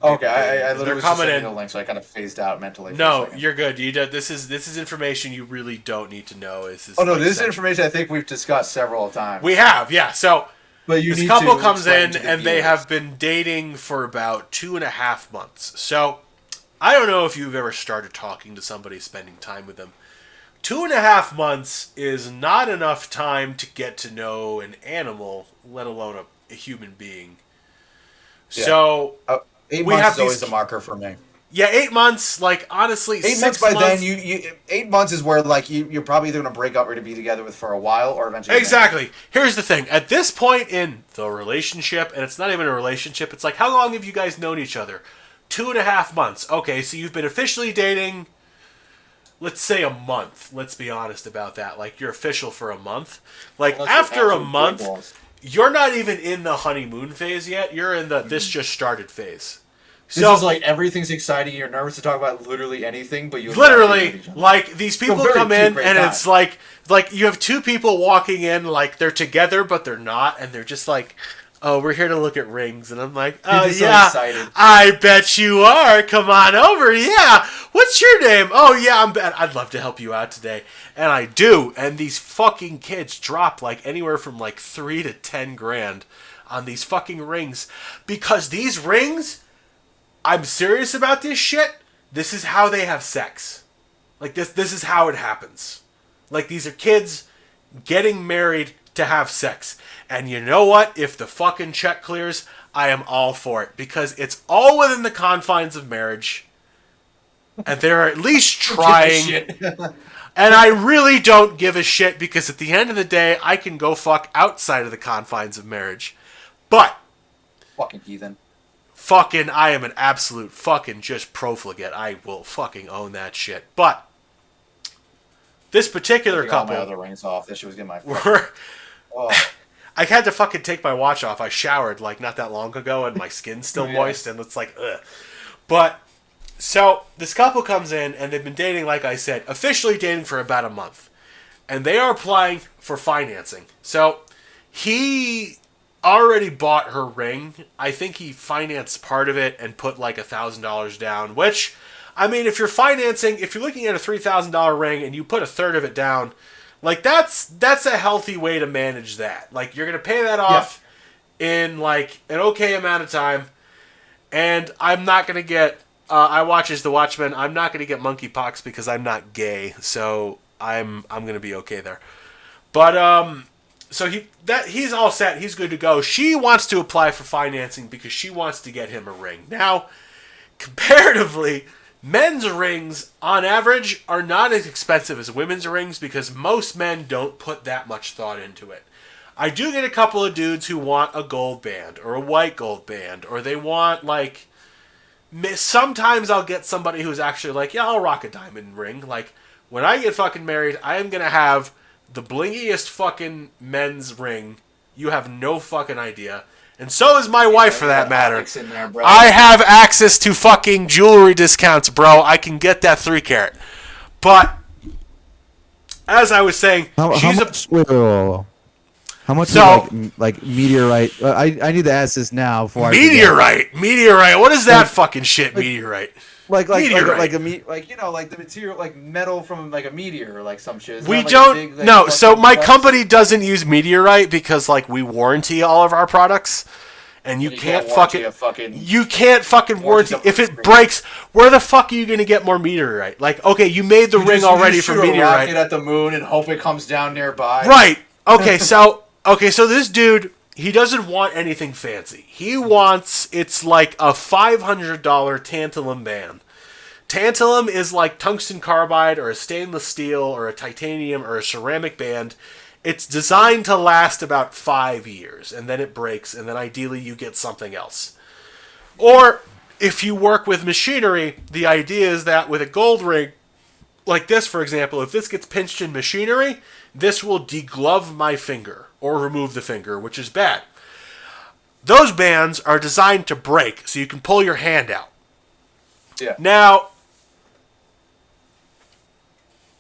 Okay, I literally They're was just coming sending in. the link, so I kind of phased out mentally. No, you're good. This is information you really don't need to know. This is This is information I think we've discussed several times. We have, yeah. So But you this need couple to comes explain in to the and they viewers. have been dating for about 2.5 months. So I don't know if you've ever started talking to somebody, spending time with them. 2.5 months is not enough time to get to know an animal, let alone a human being. Yeah. So 8 we months have is always these- a marker for me. yeah, 8 months. Like honestly, 8 6 months by months. then, you 8 months is where like you're probably either gonna break up or to be together with for a while or eventually. Exactly. Here's the thing. At this point in the relationship, and it's not even a relationship, it's like, how long have you guys known each other? 2.5 months. Okay, so you've been officially dating, let's say a month. Let's be honest about that. Like, you're official for a month. Like, after a month, you're not even in the honeymoon phase yet. You're in the this just started phase. This is like everything's exciting. You're nervous to talk about literally anything, but you literally, like, these people very come in great and time. it's like you have 2 people walking in, like they're together but they're not, and they're just like, oh, we're here to look at rings. And I'm like, oh just so yeah, excited. I bet you are. Come on over. Yeah. What's your name? Oh yeah, I'd love to help you out today. And I do. And these fucking kids drop like anywhere from like 3 to 10 grand on these fucking rings, because these rings, I'm serious about this shit. This is how they have sex. Like this is how it happens. Like, these are kids getting married to have sex. And you know what? If the fucking check clears, I am all for it, because it's all within the confines of marriage. And they're at least trying. And I really don't give a shit, because at the end of the day, I can go fuck outside of the confines of marriage. But fucking heathen. fucking, I am an absolute fucking just profligate. I will fucking own that shit. But this particular Taking all my couple, other rings off. This shit was getting my. were, I had to fucking take my watch off. I showered like not that long ago, and my skin's still Yeah. moist, and it's like, ugh. But so this couple comes in, and they've been dating, like I said, officially dating for about a month, and they are applying for financing. So he already bought her ring. I think he financed part of it and put like $1,000 down, which, I mean, if you're financing, if you're looking at a $3,000 ring and you put a third of it down, like that's a healthy way to manage that. Like, you're going to pay that off in like an okay amount of time. And I'm not going to get, I watch as the Watchmen, I'm not going to get monkeypox because I'm not gay. So I'm going to be okay there. But, so he's all set. He's good to go. She wants to apply for financing because she wants to get him a ring. Now, comparatively, men's rings, on average, are not as expensive as women's rings because most men don't put that much thought into it. I do get a couple of dudes who want a gold band or a white gold band, or they want, like, sometimes I'll get somebody who's actually like, yeah, I'll rock a diamond ring. Like, when I get fucking married, I am going to have the blingiest fucking men's ring. You have no fucking idea. And so is my wife, for that matter. I have access to fucking jewelry discounts, bro. I can get that 3 carat. But as I was saying, How she's much? Wait. How much? So- is like meteorite? I need to ask this now before I Meteorite. What is that fucking shit? Meteorite. Meteorite. Like the material, like metal from like a meteor or like some shit. It's We not, like, don't a big, like, no. So fucking my box. company doesn't use Meteorite because like we warranty all of our products, and you can't warranty fucking a you can't fucking warranty Warranty if it something. breaks. Where the fuck are you gonna get more Meteorite? Like, okay, you made the You ring just- already you just for shoot a Meteorite, rocket at the moon and hope it comes down nearby. right? Okay, so this dude, he doesn't want anything fancy. He wants it's like a $500 tantalum band. Tantalum is like tungsten carbide or a stainless steel or a titanium or a ceramic band. It's designed to last about 5 years, and then it breaks, and then ideally you get something else. Or if you work with machinery, the idea is that with a gold ring, like this for example, if this gets pinched in machinery, this will deglove my finger or remove the finger, which is bad. Those bands are designed to break, so you can pull your hand out. Yeah. Now,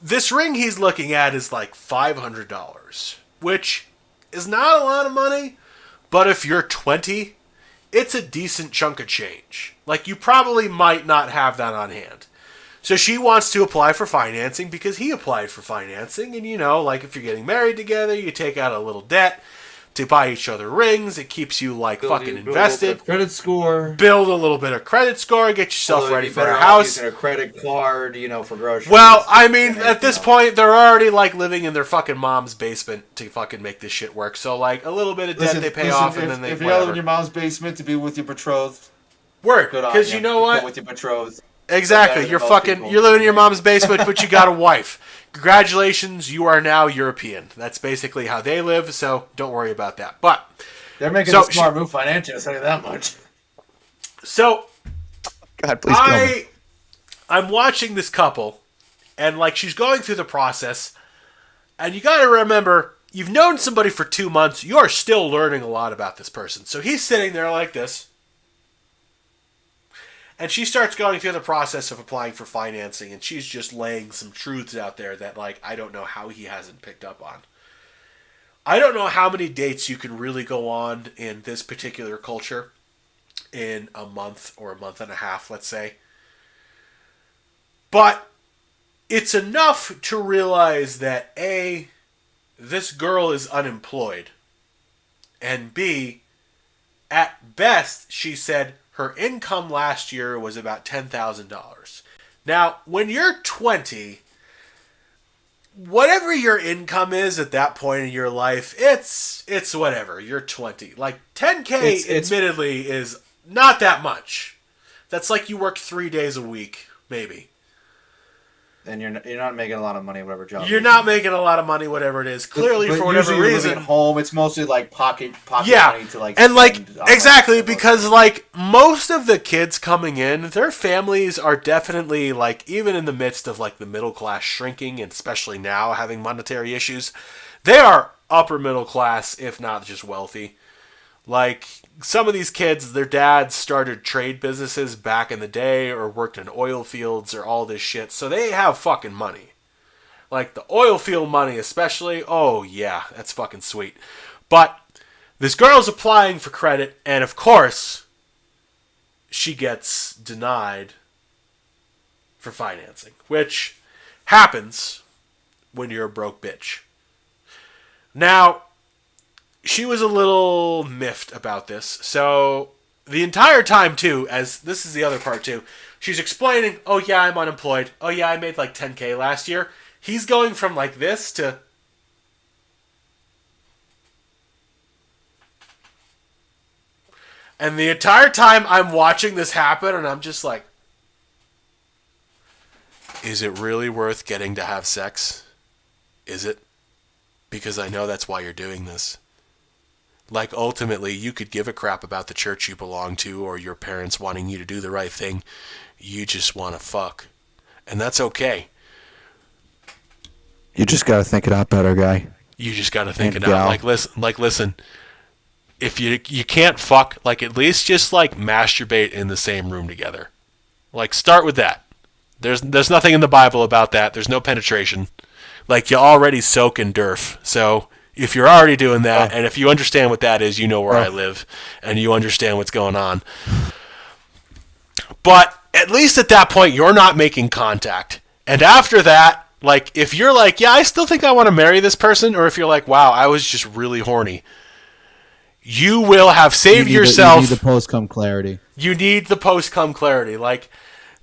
this ring he's looking at is like $500, which is not a lot of money, but if you're 20, it's a decent chunk of change. Like, you probably might not have that on hand. So she wants to apply for financing because he applied for financing, and like if you're getting married together, you take out a little debt to buy each other rings. It keeps you like fucking invested. Credit score. Build a little bit of credit score, get yourself Although ready you'd be for a better off house. using a credit card, for groceries. Well, I mean, and at this everything else. point, they're already like living in their fucking mom's basement to fucking make this shit work. So like a little bit of debt they pay off, and then they if you're in whatever. your mom's basement to be with your betrothed, Work, good on because you know what? With your betrothed. Exactly. better You're than most fucking. people. You're living in your mom's basement, but you got a wife. Congratulations, you are now European. That's basically how they live. So don't worry about that. But They're making So a smart move financially. I'll tell you that much. so God, please kill me. I'm watching this couple, and like she's going through the process, and you got to remember, you've known somebody for 2 months. You are still learning a lot about this person. So he's sitting there like this. And she starts going through the process of applying for financing, and she's just laying some truths out there that, like, I don't know how he hasn't picked up on. I don't know how many dates you can really go on in this particular culture in a month or a month and a half, let's say. But it's enough to realize that A, this girl is unemployed, and B, at best, she said, her income last year was about $10,000. Now, when you're 20, whatever your income is at that point in your life, it's whatever. You're 20. Like 10K, admittedly, is not that much. That's like you work 3 days a week, maybe. And you're not making a lot of money, whatever job. You're not making a lot of money, whatever it is. Clearly, But for whatever usually you're reason. living at home, it's mostly like pocket Yeah, money to like. and like spend on, exactly like, because like most of the kids coming in, their families are definitely like even in the midst of like the middle class shrinking, and especially now having monetary issues, they are upper middle class, if not just wealthy. Like some of these kids, their dads started trade businesses back in the day, or worked in oil fields, or all this shit, so they have fucking money. Like the oil field money especially, oh yeah, that's fucking sweet. But this girl's applying for credit, and of course, she gets denied for financing, which happens when you're a broke bitch. Now, she was a little miffed about this, so the entire time too, as this is the other part too, she's explaining, oh yeah, I'm unemployed, oh yeah, I made like 10K last year. He's going from like this to... And the entire time I'm watching this happen, and I'm just like, is it really worth getting to have sex? Is it? Because I know that's why you're doing this. Like, ultimately, you could give a crap about the church you belong to or your parents wanting you to do the right thing. You just want to fuck. And that's okay. You just gotta think it out better, guy. You just got to think And it out. gal. Listen. If you can't fuck, like at least just like masturbate in the same room together. Like start with that. There's nothing in the Bible about that. There's no penetration. Like, you already soak in derf. So if you're already doing that, and if you understand what that is, you know where I live, and you understand what's going on. But at least at that point, you're not making contact. And after that, like, if you're like, yeah, I still think I want to marry this person, or if you're like, wow, I was just really horny, you will have saved yourself. You need the post-cum clarity. You need the post-cum clarity. Like,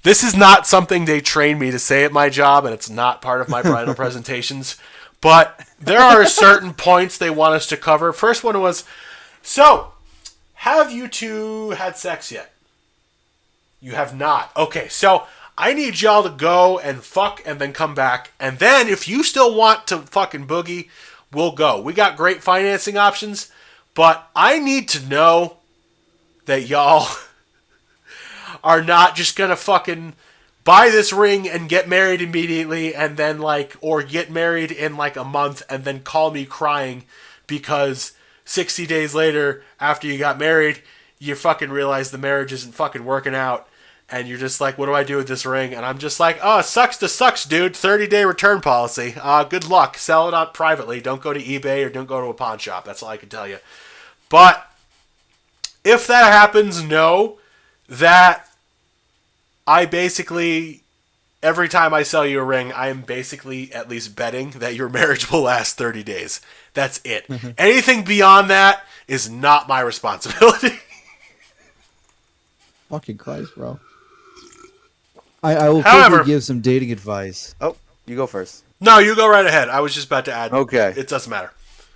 this is not something they train me to say at my job, and it's not part of my bridal presentations. But there are certain points they want us to cover. First one was, so, have you two had sex yet? You have not. Okay, so I need y'all to go and fuck and then come back. And then if you still want to fucking boogie, we'll go. We got great financing options, but I need to know that y'all are not just going to fucking buy this ring and get married immediately and then like, or get married in like a month and then call me crying because 60 days later after you got married, you fucking realize the marriage isn't fucking working out. And you're just like, what do I do with this ring? And I'm just like, oh, sucks to sucks, dude. 30-day return policy. Good luck. Sell it out privately. Don't go to eBay or don't go to a pawn shop. That's all I can tell you. But if that happens, know that I basically, every time I sell you a ring, I am basically at least betting that your marriage will last 30 days. That's it. Mm-hmm. Anything beyond that is not my responsibility. Fucking Christ, bro. I will quickly give some dating advice. Oh, you go first. No, you go right ahead. I was just about to add. Okay. It doesn't matter.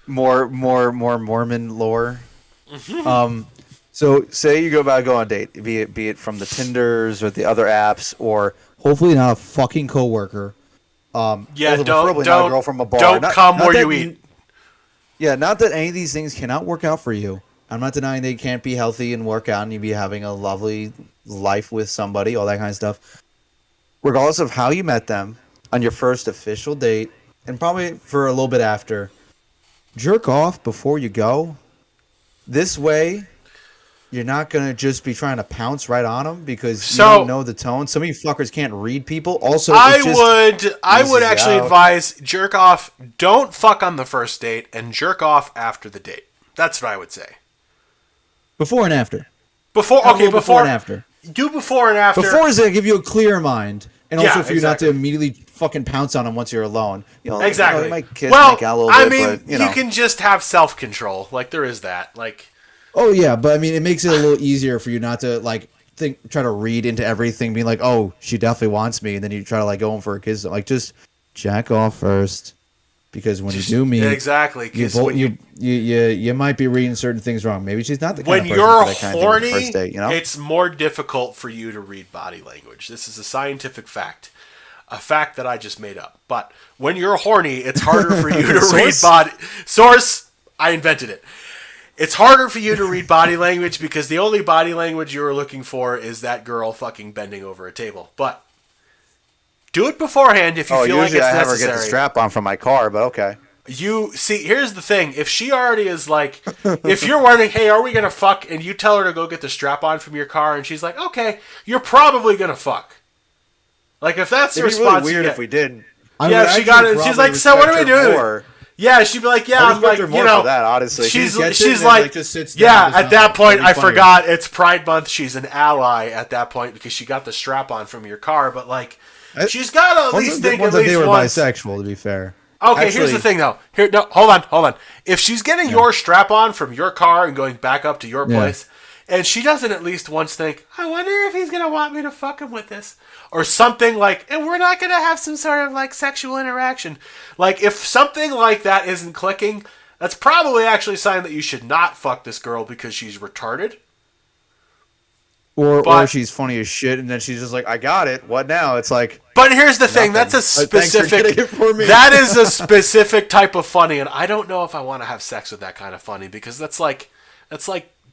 More Mormon lore. Mm-hmm. So say you go on a date, be it from the Tinders or the other apps, or hopefully not a fucking coworker. Yeah, don't not a girl from a bar. Don't come where you eat. Yeah, not that any of these things cannot work out for you. I'm not denying they can't be healthy and work out and you'd be having a lovely life with somebody, all that kind of stuff. Regardless of how you met them, on your first official date, and probably for a little bit after, jerk off before you go. This way, you're not going to just be trying to pounce right on them because you don't know the tone. Some of you fuckers can't read people. Also, I would actually advise jerk off, don't fuck on the first date, and jerk off after the date. That's what I would say. Before and after. Before and after. Do before and after. Before is to give you a clear mind, and also for you not to immediately fucking pounce on them once you're alone. You know, exactly. You might kiss, make out a little bit, but, you can just have self-control. Like, there is that. Like, oh yeah, but I mean, it makes it a little easier for you not to like try to read into everything, being like, oh, she definitely wants me, and then you try to like go in for a kiss. Like, just jack off first. Because when you do meet, exactly, you might be reading certain things wrong. Maybe she's not the kind when of person you're for that kind horny. Of thing on the first date, you know? It's more difficult for you to read body language. This is a scientific fact, a fact that I just made up. But when you're horny, it's harder for you to read body. Source, I invented it. It's harder for you to read body language because the only body language you're looking for is that girl fucking bending over a table. But do it beforehand if you feel like it's necessary. I never get the strap on from my car, but okay. You see, here's the thing. If she already is like, if you're wondering, hey, are we going to fuck? And you tell her to go get the strap on from your car and she's like, okay, you're probably going to fuck. Like, if that's the response. It'd be really weird if we didn't. Yeah, she got it. She's like, so what are we doing? Yeah, she'd be like, yeah, I'm like, you know, that, honestly. She's like, yeah, at that point, I forgot it's Pride Month. She's an ally at that point because she got the strap on from your car, but like, she's got to at least think at least they were once. Bisexual, to be fair. Okay, actually, here's the thing, though. Hold on. If she's getting your strap on from your car and going back up to your place, and she doesn't at least once think, I wonder if he's going to want me to fuck him with this. Or something like, and we're not going to have some sort of like sexual interaction. Like, if something like that isn't clicking, that's probably actually a sign that you should not fuck this girl because she's retarded. Or she's funny as shit, and then she's just like, I got it. What now? It's like... But here's the thing. That's a specific... That is a specific type of funny, and I don't know if I want to have sex with that kind of funny, because that's like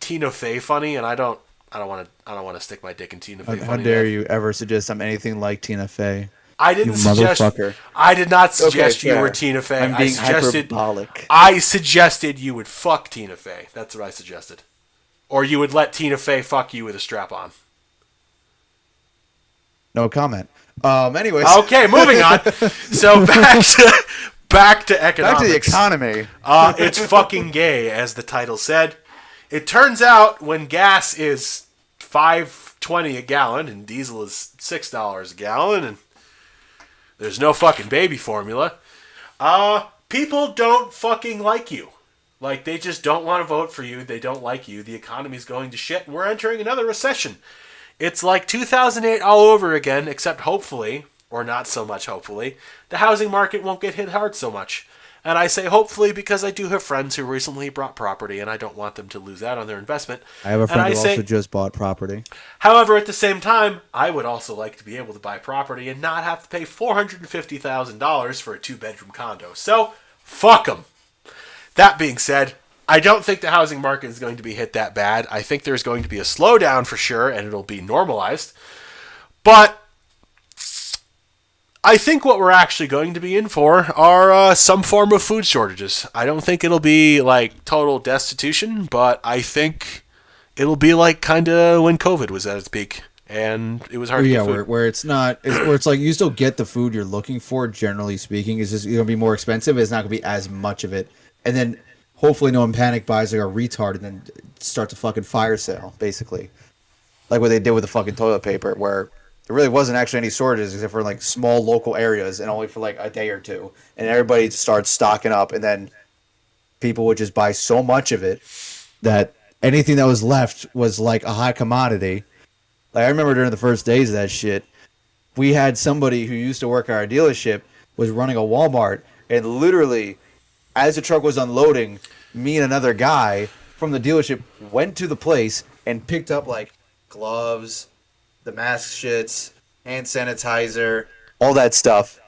Tina Fey funny, and I don't want to stick my dick in Tina Fey funny. How dare you ever suggest I'm anything like Tina Fey? I didn't suggest... I did not suggest you were Tina Fey. I'm being hyperbolic. I suggested you would fuck Tina Fey. That's what I suggested. Or you would let Tina Fey fuck you with a strap on. No comment. Anyways. Okay, moving on. So back to economics. Back to the economy. It's fucking gay, as the title said. It turns out when gas is $5.20 a gallon and diesel is $6 a gallon and there's no fucking baby formula, people don't fucking like you. Like, they just don't want to vote for you. They don't like you. The economy's going to shit, and we're entering another recession. It's like 2008 all over again, except hopefully, or not so much hopefully, the housing market won't get hit hard so much. And I say hopefully because I do have friends who recently bought property, and I don't want them to lose out on their investment. I have a friend And who also just bought property. However, at the same time, I would also like to be able to buy property and not have to pay $450,000 for a 2-bedroom condo. So, fuck them. That being said, I don't think the housing market is going to be hit that bad. I think there's going to be a slowdown for sure, and it'll be normalized. But I think what we're actually going to be in for are some form of food shortages. I don't think it'll be like total destitution, but I think it'll be like kind of when COVID was at its peak, and it was hard to get food. Where it's not, where it's like you still get the food you're looking for. Generally speaking, it's just going to be more expensive. It's not going to be as much of it, and then hopefully no one panic buys like a retard and then starts a fucking fire sale, basically, like what they did with the fucking toilet paper, where there really wasn't actually any shortages except for like small local areas and only for like a day or two, and everybody starts stocking up, and then people would just buy so much of it that anything that was left was like a high commodity. Like, I remember during the first days of that shit, we had somebody who used to work at our dealership was running a Walmart, and literally, as the truck was unloading, me and another guy from the dealership went to the place and picked up like gloves, the mask shits, hand sanitizer, all that stuff.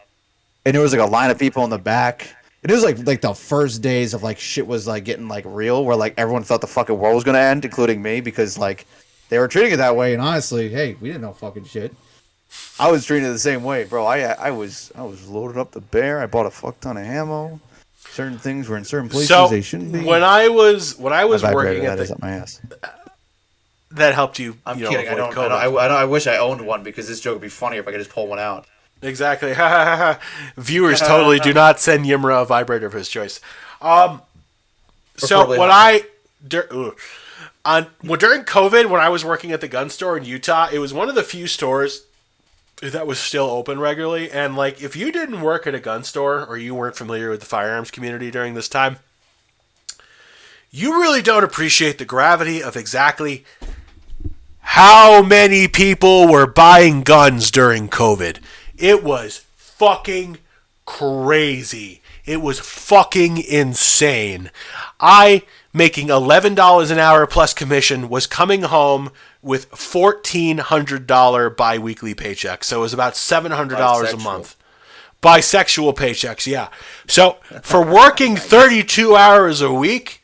And there was like a line of people in the back. And it was like the first days of like shit was like getting like real, where like everyone thought the fucking world was gonna end, including me, because like they were treating it that way. And honestly, hey, we didn't know fucking shit. I was treating it the same way, bro. I was loaded up the bear. I bought a fuck ton of ammo. Certain things were in certain places they shouldn't be. When I was working at up my ass. That helped you. I'm you know, kidding. I wish I owned one, because this joke would be funnier if I could just pull one out. Exactly. Viewers totally do not send Yimra a vibrator of his choice. So when during COVID, when I was working at the gun store in Utah, it was one of the few stores that was still open regularly. And like, if you didn't work at a gun store or you weren't familiar with the firearms community during this time, you really don't appreciate the gravity of exactly how many people were buying guns during COVID. It was fucking crazy. It was fucking insane. I, making $11 an hour plus commission, was coming home with $1,400 bi-weekly paychecks. So it was about $700 a month. Bisexual paychecks, yeah. So for working 32 hours a week,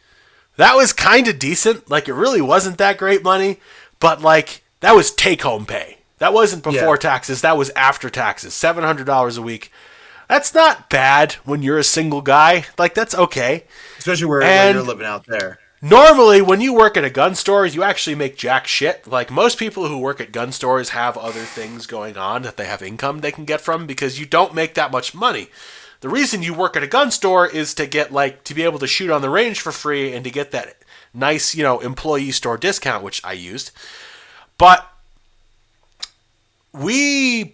that was kind of decent. Like, it really wasn't that great money, but like, that was take-home pay. That wasn't before taxes. That was after taxes. $700 a week. That's not bad when you're a single guy. Like, that's okay. Especially where you're living out there. Normally, when you work at a gun store, you actually make jack shit. Like, most people who work at gun stores have other things going on that they have income they can get from, because you don't make that much money. The reason you work at a gun store is to get, like, to be able to shoot on the range for free and to get that nice, you know, employee store discount, which I used. But the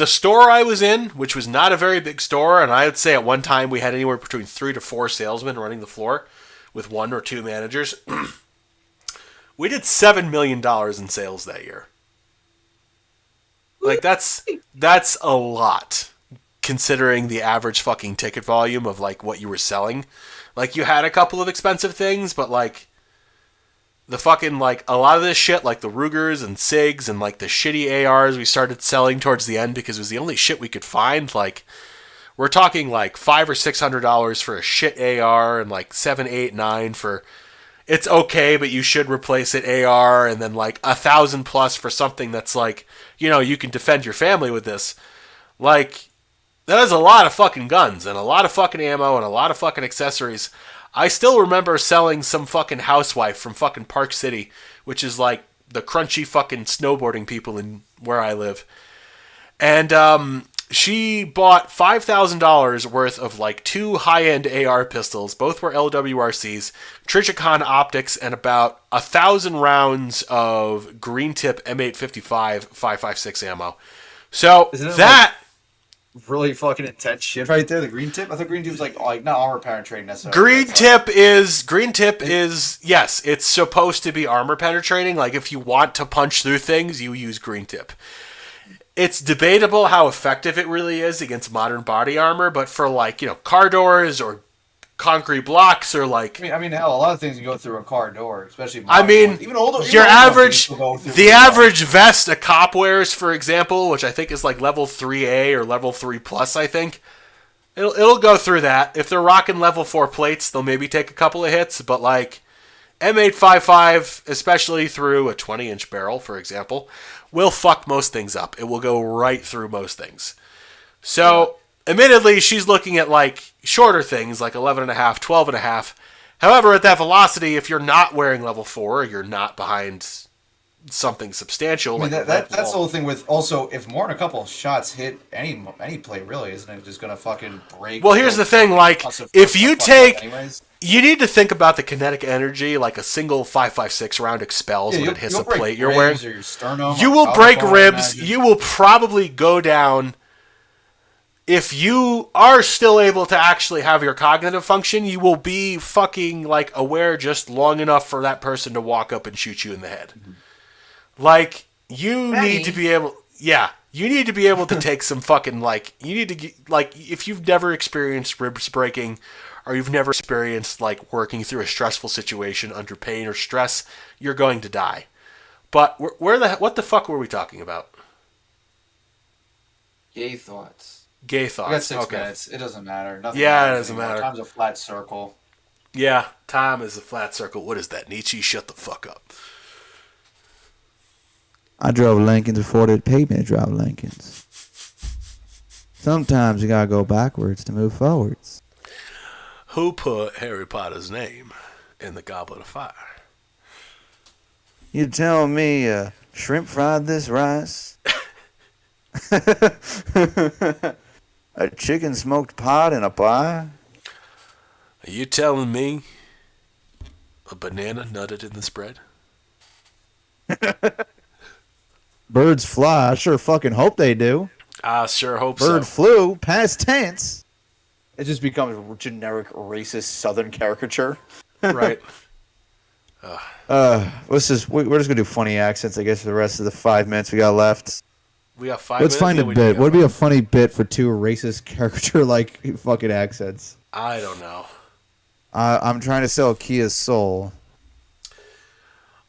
store I was in, which was not a very big store, and I would say at one time we had anywhere between 3 to 4 salesmen running the floor with 1 or 2 managers. We did $7 million in sales that year. Like, that's a lot, considering the average fucking ticket volume of like what you were selling. Like, you had a couple of expensive things, but like, the fucking, like, a lot of this shit, like the Rugers and SIGs and, like, the shitty ARs we started selling towards the end because it was the only shit we could find. Like, we're talking, like, $500 or $600 for a shit AR and, like, $700, $800, $900 for, it's okay, but you should replace it AR, and then, like, $1,000 plus for something that's, like, you know, you can defend your family with this. Like, that is a lot of fucking guns and a lot of fucking ammo and a lot of fucking accessories. I still remember selling some fucking housewife from fucking Park City, which is like the crunchy fucking snowboarding people in where I live. And she bought $5,000 worth of like 2 high-end AR pistols. Both were LWRCs, Trijicon optics, and about 1,000 rounds of green tip M855 5.56 ammo. So Isn't it that really fucking intense shit right there. The green tip. I thought green tip was like not armor penetrating necessarily. green tip is yes, it's supposed to be armor penetrating. Like if you want to punch through things, you use green tip. It's debatable how effective it really is against modern body armor, but for like, car doors or concrete blocks or like... I mean, hell, a lot of things can go through a car door, especially... Even older the average vest a cop wears, for example, which I think is like level 3A or level 3 plus, I think. It'll go through that. If they're rocking level 4 plates, they'll maybe take a couple of hits, but like M855, especially through a 20-inch barrel, for example, will fuck most things up. It will go right through most things. So, admittedly, she's looking at like shorter things, like 11.5, 12.5. However, at that velocity, if you're not wearing level 4, or you're not behind something substantial. I mean, that's the whole thing with also, if more than a couple of shots hit any plate, really, isn't it just going to fucking break? Well, here's the thing, like, if you take... You need to think about the kinetic energy like a single 5.56 round expels when it hits a plate you're wearing. You will break ribs. You will probably go down. If you are still able to actually have your cognitive function, you will be fucking like aware just long enough for that person to walk up and shoot you in the head. Like, you need to be able... Yeah. You need to be able to take some fucking, like... You need to... Like, if you've never experienced ribs breaking... or you've never experienced like working through a stressful situation under pain or stress, you're going to die. But what the fuck were we talking about? Gay thoughts. Gay thoughts. We got 6 minutes. It doesn't matter. Nothing it matters doesn't anymore. matter. Time's a flat circle. Yeah, time is a flat circle. What is that, Nietzsche? Shut the fuck up. I drove Lincolns before they paid me to drive Lincolns. Sometimes you gotta go backwards to move forwards. Who put Harry Potter's name in the Goblet of Fire? You tell me shrimp fried this rice? A chicken smoked pot in a pie? Are you telling me a banana nutted in this bread? Birds fly. I sure fucking hope they do. I sure hope so. Bird flew, past tense. It just becomes a generic racist Southern caricature. Right. We're just gonna do funny accents, I guess, for the rest of the 5 minutes we got left. We got 5 Let's minutes. find a bit. What would be a funny bit for 2 racist caricature like fucking accents? I don't know. I'm trying to sell Kia Soul.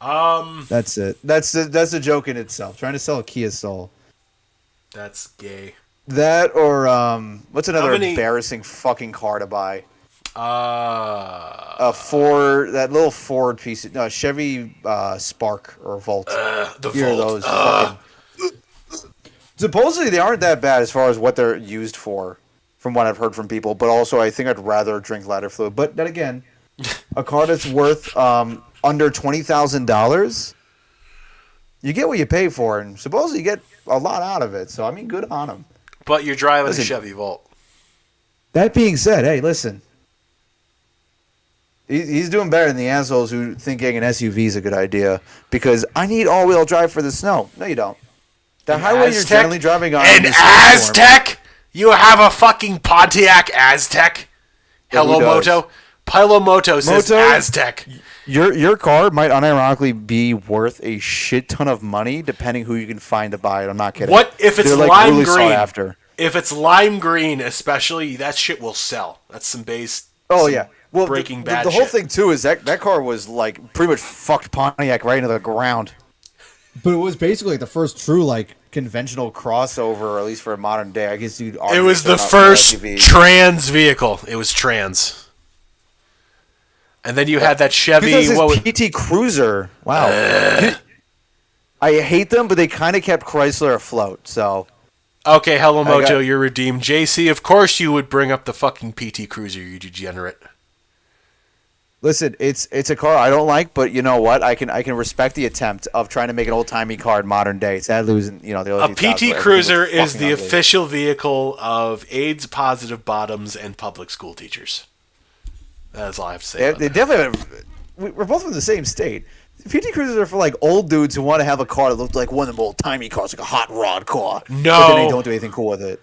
That's it. That's a joke in itself. Trying to sell a Kia Soul. That's gay. That or what's another embarrassing fucking car to buy? A Ford, that little Ford piece, no, Chevy Spark or Volt. The Here Volt. those fucking... Supposedly they aren't that bad as far as what they're used for, from what I've heard from people. But also, I think I'd rather drink lighter fluid. But then again, a car that's worth under $20,000, you get what you pay for, and supposedly you get a lot out of it. So I mean, good on them. But you're driving a Chevy Volt. That being said, hey, listen. He's doing better than the assholes who think getting an SUV is a good idea because I need all-wheel drive for the snow. No, you don't. The highway you're generally driving on... An Aztec? You have a fucking Pontiac Aztec? Hello, Moto? Pilomoto says Aztec. Your car might unironically be worth a shit ton of money depending who you can find to buy it. I'm not kidding. What if it's They're lime really green? After. If it's lime green, especially, that shit will sell. That's some base. Oh yeah. Well, Breaking Bad. The whole thing too is that car was like pretty much fucked Pontiac right into the ground. But it was basically the first true like conventional crossover, or at least for a modern day. I guess you'd argue it was the first trans vehicle. It was trans. And then you had that Chevy. PT Cruiser. Wow. I hate them, but they kind of kept Chrysler afloat. So. Okay, hello Moto, you're redeemed. JC, of course you would bring up the fucking PT Cruiser, you degenerate. Listen, it's a car I don't like, but you know what? I can respect the attempt of trying to make an old timey car in modern day. Sad losing, the early A 2000s PT where everything Cruiser was is fucking the ugly. official vehicle of AIDS positive bottoms and public school teachers. That's all I have to say. They, About they that. definitely. We're both from the same state. PT Cruisers are for like old dudes who want to have a car that looks like one of them old timey cars, like a hot rod car. No. But then they don't do anything cool with it.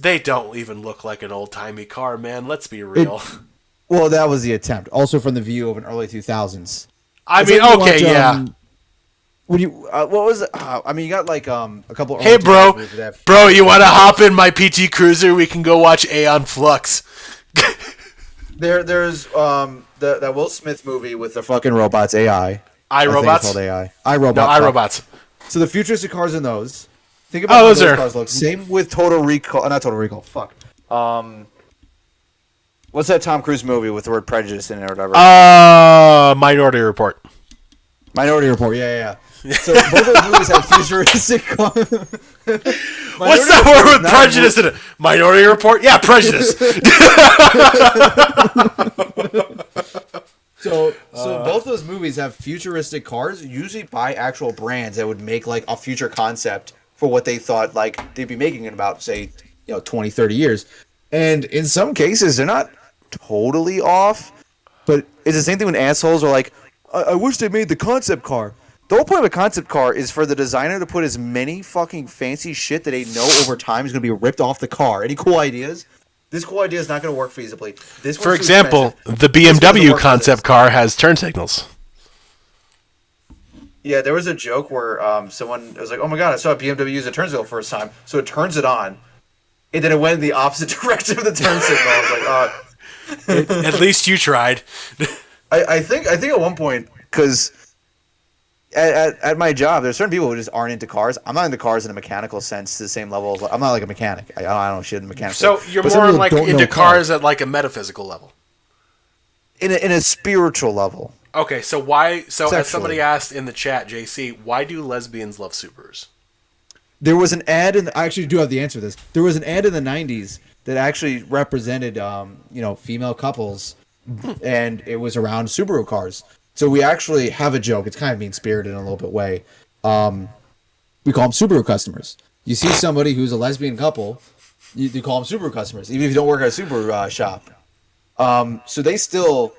They don't even look like an old timey car, man. Let's be real. Well, that was the attempt. Also from the view of an early 2000s. I It's mean, like you okay, watch, yeah. When you what was it? I mean, you got like a couple. Hey, early bro, 2000s movies that have- bro, you want to hop in my PT Cruiser? We can go watch Aeon Flux. There's that Will Smith movie with the fucking robots AI. I think it's iRobots? called AI. iRobot. No, iRobots. So the futuristic cars in those. Think about how those those are- cars look. Same with Total Recall. Not Total Recall. Fuck. What's that Tom Cruise movie with the word prejudice in it or whatever? Minority Report. Minority Report. Yeah. So both of those movies have futuristic cars. What's that word with prejudice in it? Minority Report? Yeah, prejudice. So both those movies have futuristic cars, usually by actual brands that would make like a future concept for what they thought like they'd be making in about say 20, 30 years. And in some cases they're not totally off, but it's the same thing when assholes are like, I wish they made the concept car. The whole point of a concept car is for the designer to put as many fucking fancy shit that they know over time is going to be ripped off the car. Any cool ideas? This cool idea is not going to work feasibly. This For one's too example, expensive. the This doesn't BMW work for concept this. car has turn signals. Yeah, there was a joke where someone was like, "Oh my god, I saw a BMW use a turn signal first time," so it turns it on, and then it went in the opposite direction of the turn signal. I was like, At least you tried. I think at one point, because at my job, there's certain people who just aren't into cars. I'm not into cars in a mechanical sense to the same level. I'm not like a mechanic. I don't know shit in mechanics. So you're But some more people like don't into know cars at like a metaphysical level. in a spiritual level. Okay, so why? So as Sexually. somebody asked in the chat, JC, why do lesbians love Subarus? There was an ad I actually do have the answer to this. There was an ad in the 90s that actually represented female couples, and it was around Subaru cars. So we actually have a joke. It's kind of mean-spirited in a little bit way. We call them Subaru customers. You see somebody who's a lesbian couple, you call them Subaru customers, even if you don't work at a Subaru shop. So they still,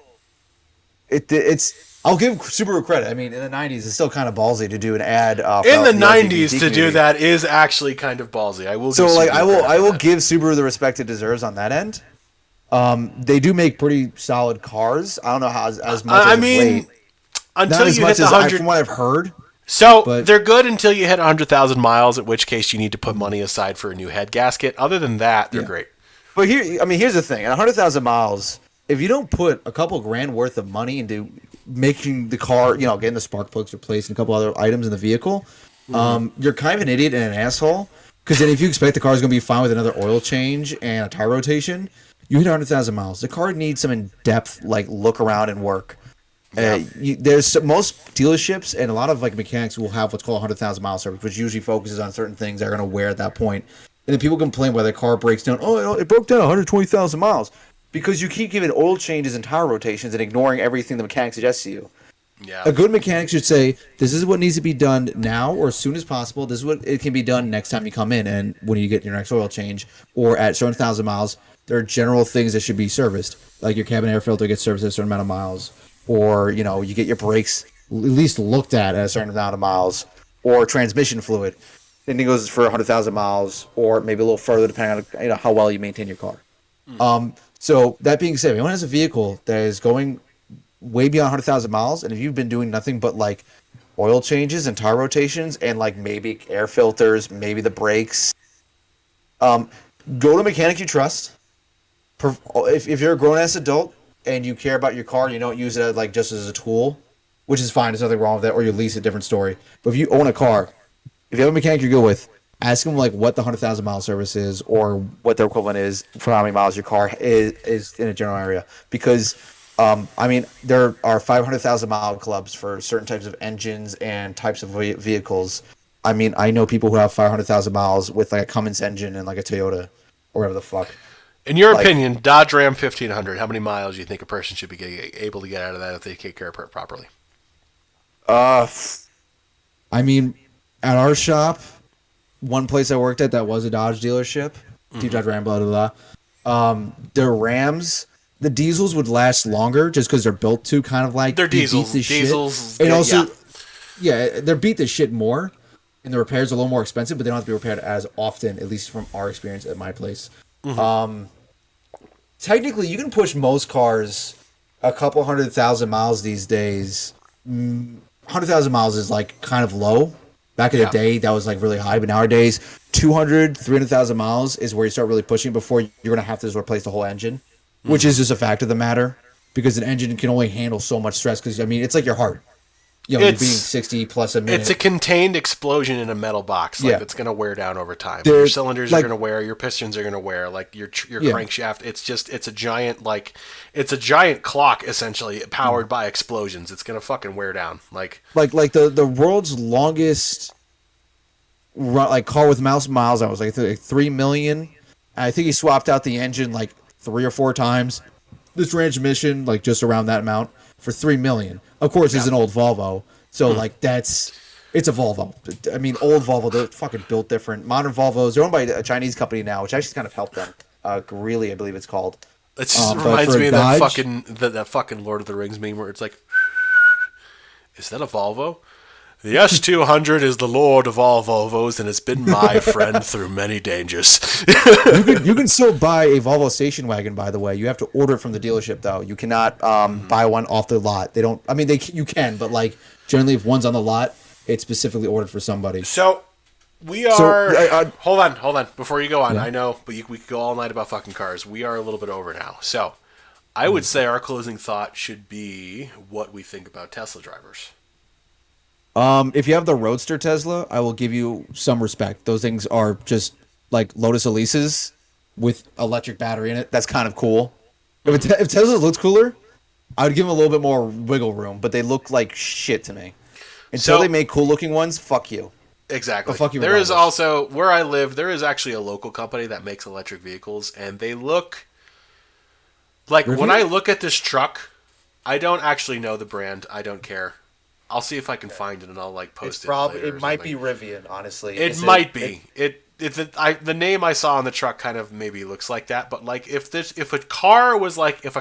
it's. I'll give Subaru credit. I mean, in the 90s, it's still kind of ballsy to do an ad. In the 90s, LGBT to do community. that is actually kind of ballsy. I will. So give like Subaru I will credit for that. give Subaru the respect it deserves on that end. They do make pretty solid cars. I don't know how as much I as mean, of late. until Not as you hit much the as 100. from what I've heard. So but- they're good until you hit 100,000 miles, at which case you need to put money aside for a new head gasket. Other than that, they're great. But here's the thing: at 100,000 miles, if you don't put a couple grand worth of money into making the car, getting the spark plugs replaced and a couple other items in the vehicle, you're kind of an idiot and an asshole. Because then if you expect the car is going to be fine with another oil change and a tire rotation, you hit 100,000 miles. The car needs some in-depth look around and work. There's most dealerships and a lot of mechanics will have what's called 100,000 mile service, which usually focuses on certain things they're going to wear at that point. And then people complain why their car breaks down. Oh, it broke down 120,000 miles because you keep giving oil changes and tire rotations and ignoring everything the mechanic suggests to you. Yeah. A good mechanic should say, "This is what needs to be done now or as soon as possible. This is what it can be done next time you come in and when you get your next oil change or at certain thousand miles. There are general things that should be serviced, like your cabin air filter gets serviced at a certain amount of miles, or you get your brakes at least looked at a certain amount of miles, or transmission fluid. Then it goes for 100,000 miles, or maybe a little further depending on how well you maintain your car. So that being said, if anyone has a vehicle that is going way beyond 100,000 miles, and if you've been doing nothing but oil changes and tire rotations and maybe air filters, maybe the brakes, go to a mechanic you trust. If you're a grown-ass adult and you care about your car, you don't use it as just as a tool, which is fine. There's nothing wrong with that. Or you lease a different story. But if you own a car, if you have a mechanic you're good with, ask them what the 100,000 mile service is or what their equivalent is for how many miles your car is in a general area. Because there are 500,000 mile clubs for certain types of engines and types of vehicles. I know people who have 500,000 miles with a Cummins engine and a Toyota or whatever the fuck. In your Like- opinion, Dodge Ram 1500, how many miles do you think a person should be able to get out of that if they take care of it properly? I mean, at our shop, one place I worked at that was a Dodge dealership, Dodge Ram, blah, blah, blah. The Rams, the diesels would last longer just because they're built to kind of like They're be diesels. beat to shit. Diesels. And yeah, also, yeah, they're beat to shit more, and the repairs are a little more expensive, but they don't have to be repaired as often, at least from our experience at my place. Technically, you can push most cars a couple 100,000 miles these days. 100,000 miles is like kind of low. Back in the day, that was like really high, but nowadays, 200, 300,000 miles is where you start really pushing before you're going to have to just replace the whole engine, which is just a fact of the matter because an engine can only handle so much stress because, I mean, it's like your heart. You know, you're being 60 plus a minute. It's a contained explosion in a metal box. Like, Yeah. it's going to wear down over time. There- Your cylinders are like- going to wear. Your pistons are going to wear. Like, your Yeah. crankshaft. It's a giant clock, essentially, powered by explosions. It's going to fucking wear down. Like the world's longest car with miles. I was like 3 million. I think he swapped out the engine like 3 or 4 times. The transmission like just around that amount for 3 million. Of course, it's an old Volvo, so like it's a Volvo. I mean, old Volvo, they're fucking built different. Modern Volvos, they're owned by a Chinese company now, which actually kind of helped them. Greeley, I believe it's called. it just but reminds for me of that Dodge- fucking Lord of the Rings meme where it's like, is that a Volvo? The S200 is the lord of all Volvos and has been my friend through many dangers. You can still buy a Volvo station wagon, by the way. You have to order it from the dealership, though. You cannot buy one off the lot. They don't. I mean, you can, but like generally, if one's on the lot, it's specifically ordered for somebody. So we So, are. Hold on. Before you go on, Yeah. I know, but we could go all night about fucking cars. We are a little bit over now. So I would say our closing thought should be what we think about Tesla drivers. If you have the Roadster Tesla, I will give you some respect. Those things are just like Lotus Elises with electric battery in it. That's kind of cool. If Tesla looks cooler, I would give them a little bit more wiggle room, but they look like shit to me. Until So- they make cool looking ones, fuck you. Exactly. But fuck you There is regardless. also, where I live, there is actually a local company that makes electric vehicles, and they look like, when I look at this truck, I don't actually know the brand. I don't care. I'll see if I can find it, and I'll like post it. later or something. Rivian, honestly. It might be. The name I saw on the truck kind of maybe looks like that, but like if a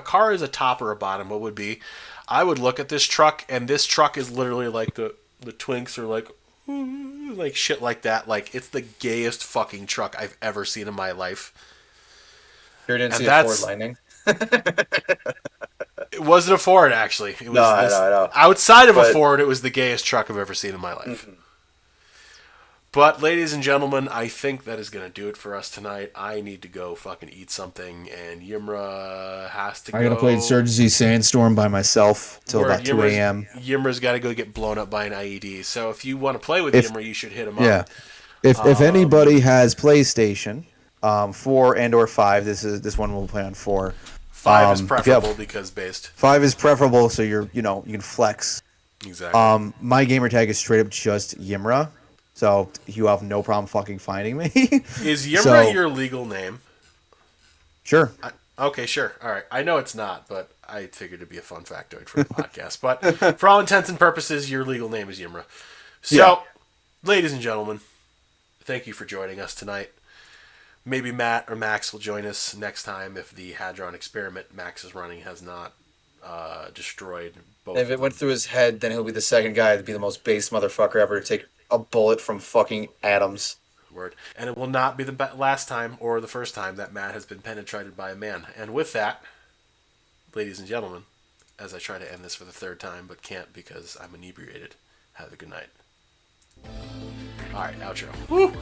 car is a top or a bottom, what would be? I would look at this truck, and this truck is literally like the twinks are like shit like that. Like, it's the gayest fucking truck I've ever seen in my life. You didn't And see a that's- Ford Lightning? It wasn't a Ford, actually. It was No, I know. Outside of a But- Ford, it was the gayest truck I've ever seen in my life. But, ladies and gentlemen, I think that is going to do it for us tonight. I need to go fucking eat something, and Yimra has to go. I gotta play Insurgency Sandstorm by myself till Word, about 2 a.m. Yimra's got to go get blown up by an IED. So if you want to play with If- Yimra, you should hit him Yeah. up. If anybody has PlayStation, 4 and or 5, this one will play on 4. 5 is if you preferable have- because based. 5 is preferable, so you can flex. Exactly. My gamer tag is straight up just Yimra, so you have no problem fucking finding me. Is Yimra so- your legal name? Sure. Okay, sure. All right. I know it's not, but I figured it'd be a fun factoid for the podcast. But for all intents and purposes, your legal name is Yimra. So, Yeah. ladies and gentlemen, thank you for joining us tonight. Maybe Matt or Max will join us next time if the hadron experiment Max is running has not destroyed both. If it went through his head, then he'll be the second guy to be the most base motherfucker ever to take a bullet from fucking atoms. Word. And it will not be the last time or the first time that Matt has been penetrated by a man. And with that, ladies and gentlemen, as I try to end this for the third time, but can't because I'm inebriated, have a good night. All right, outro. Woo!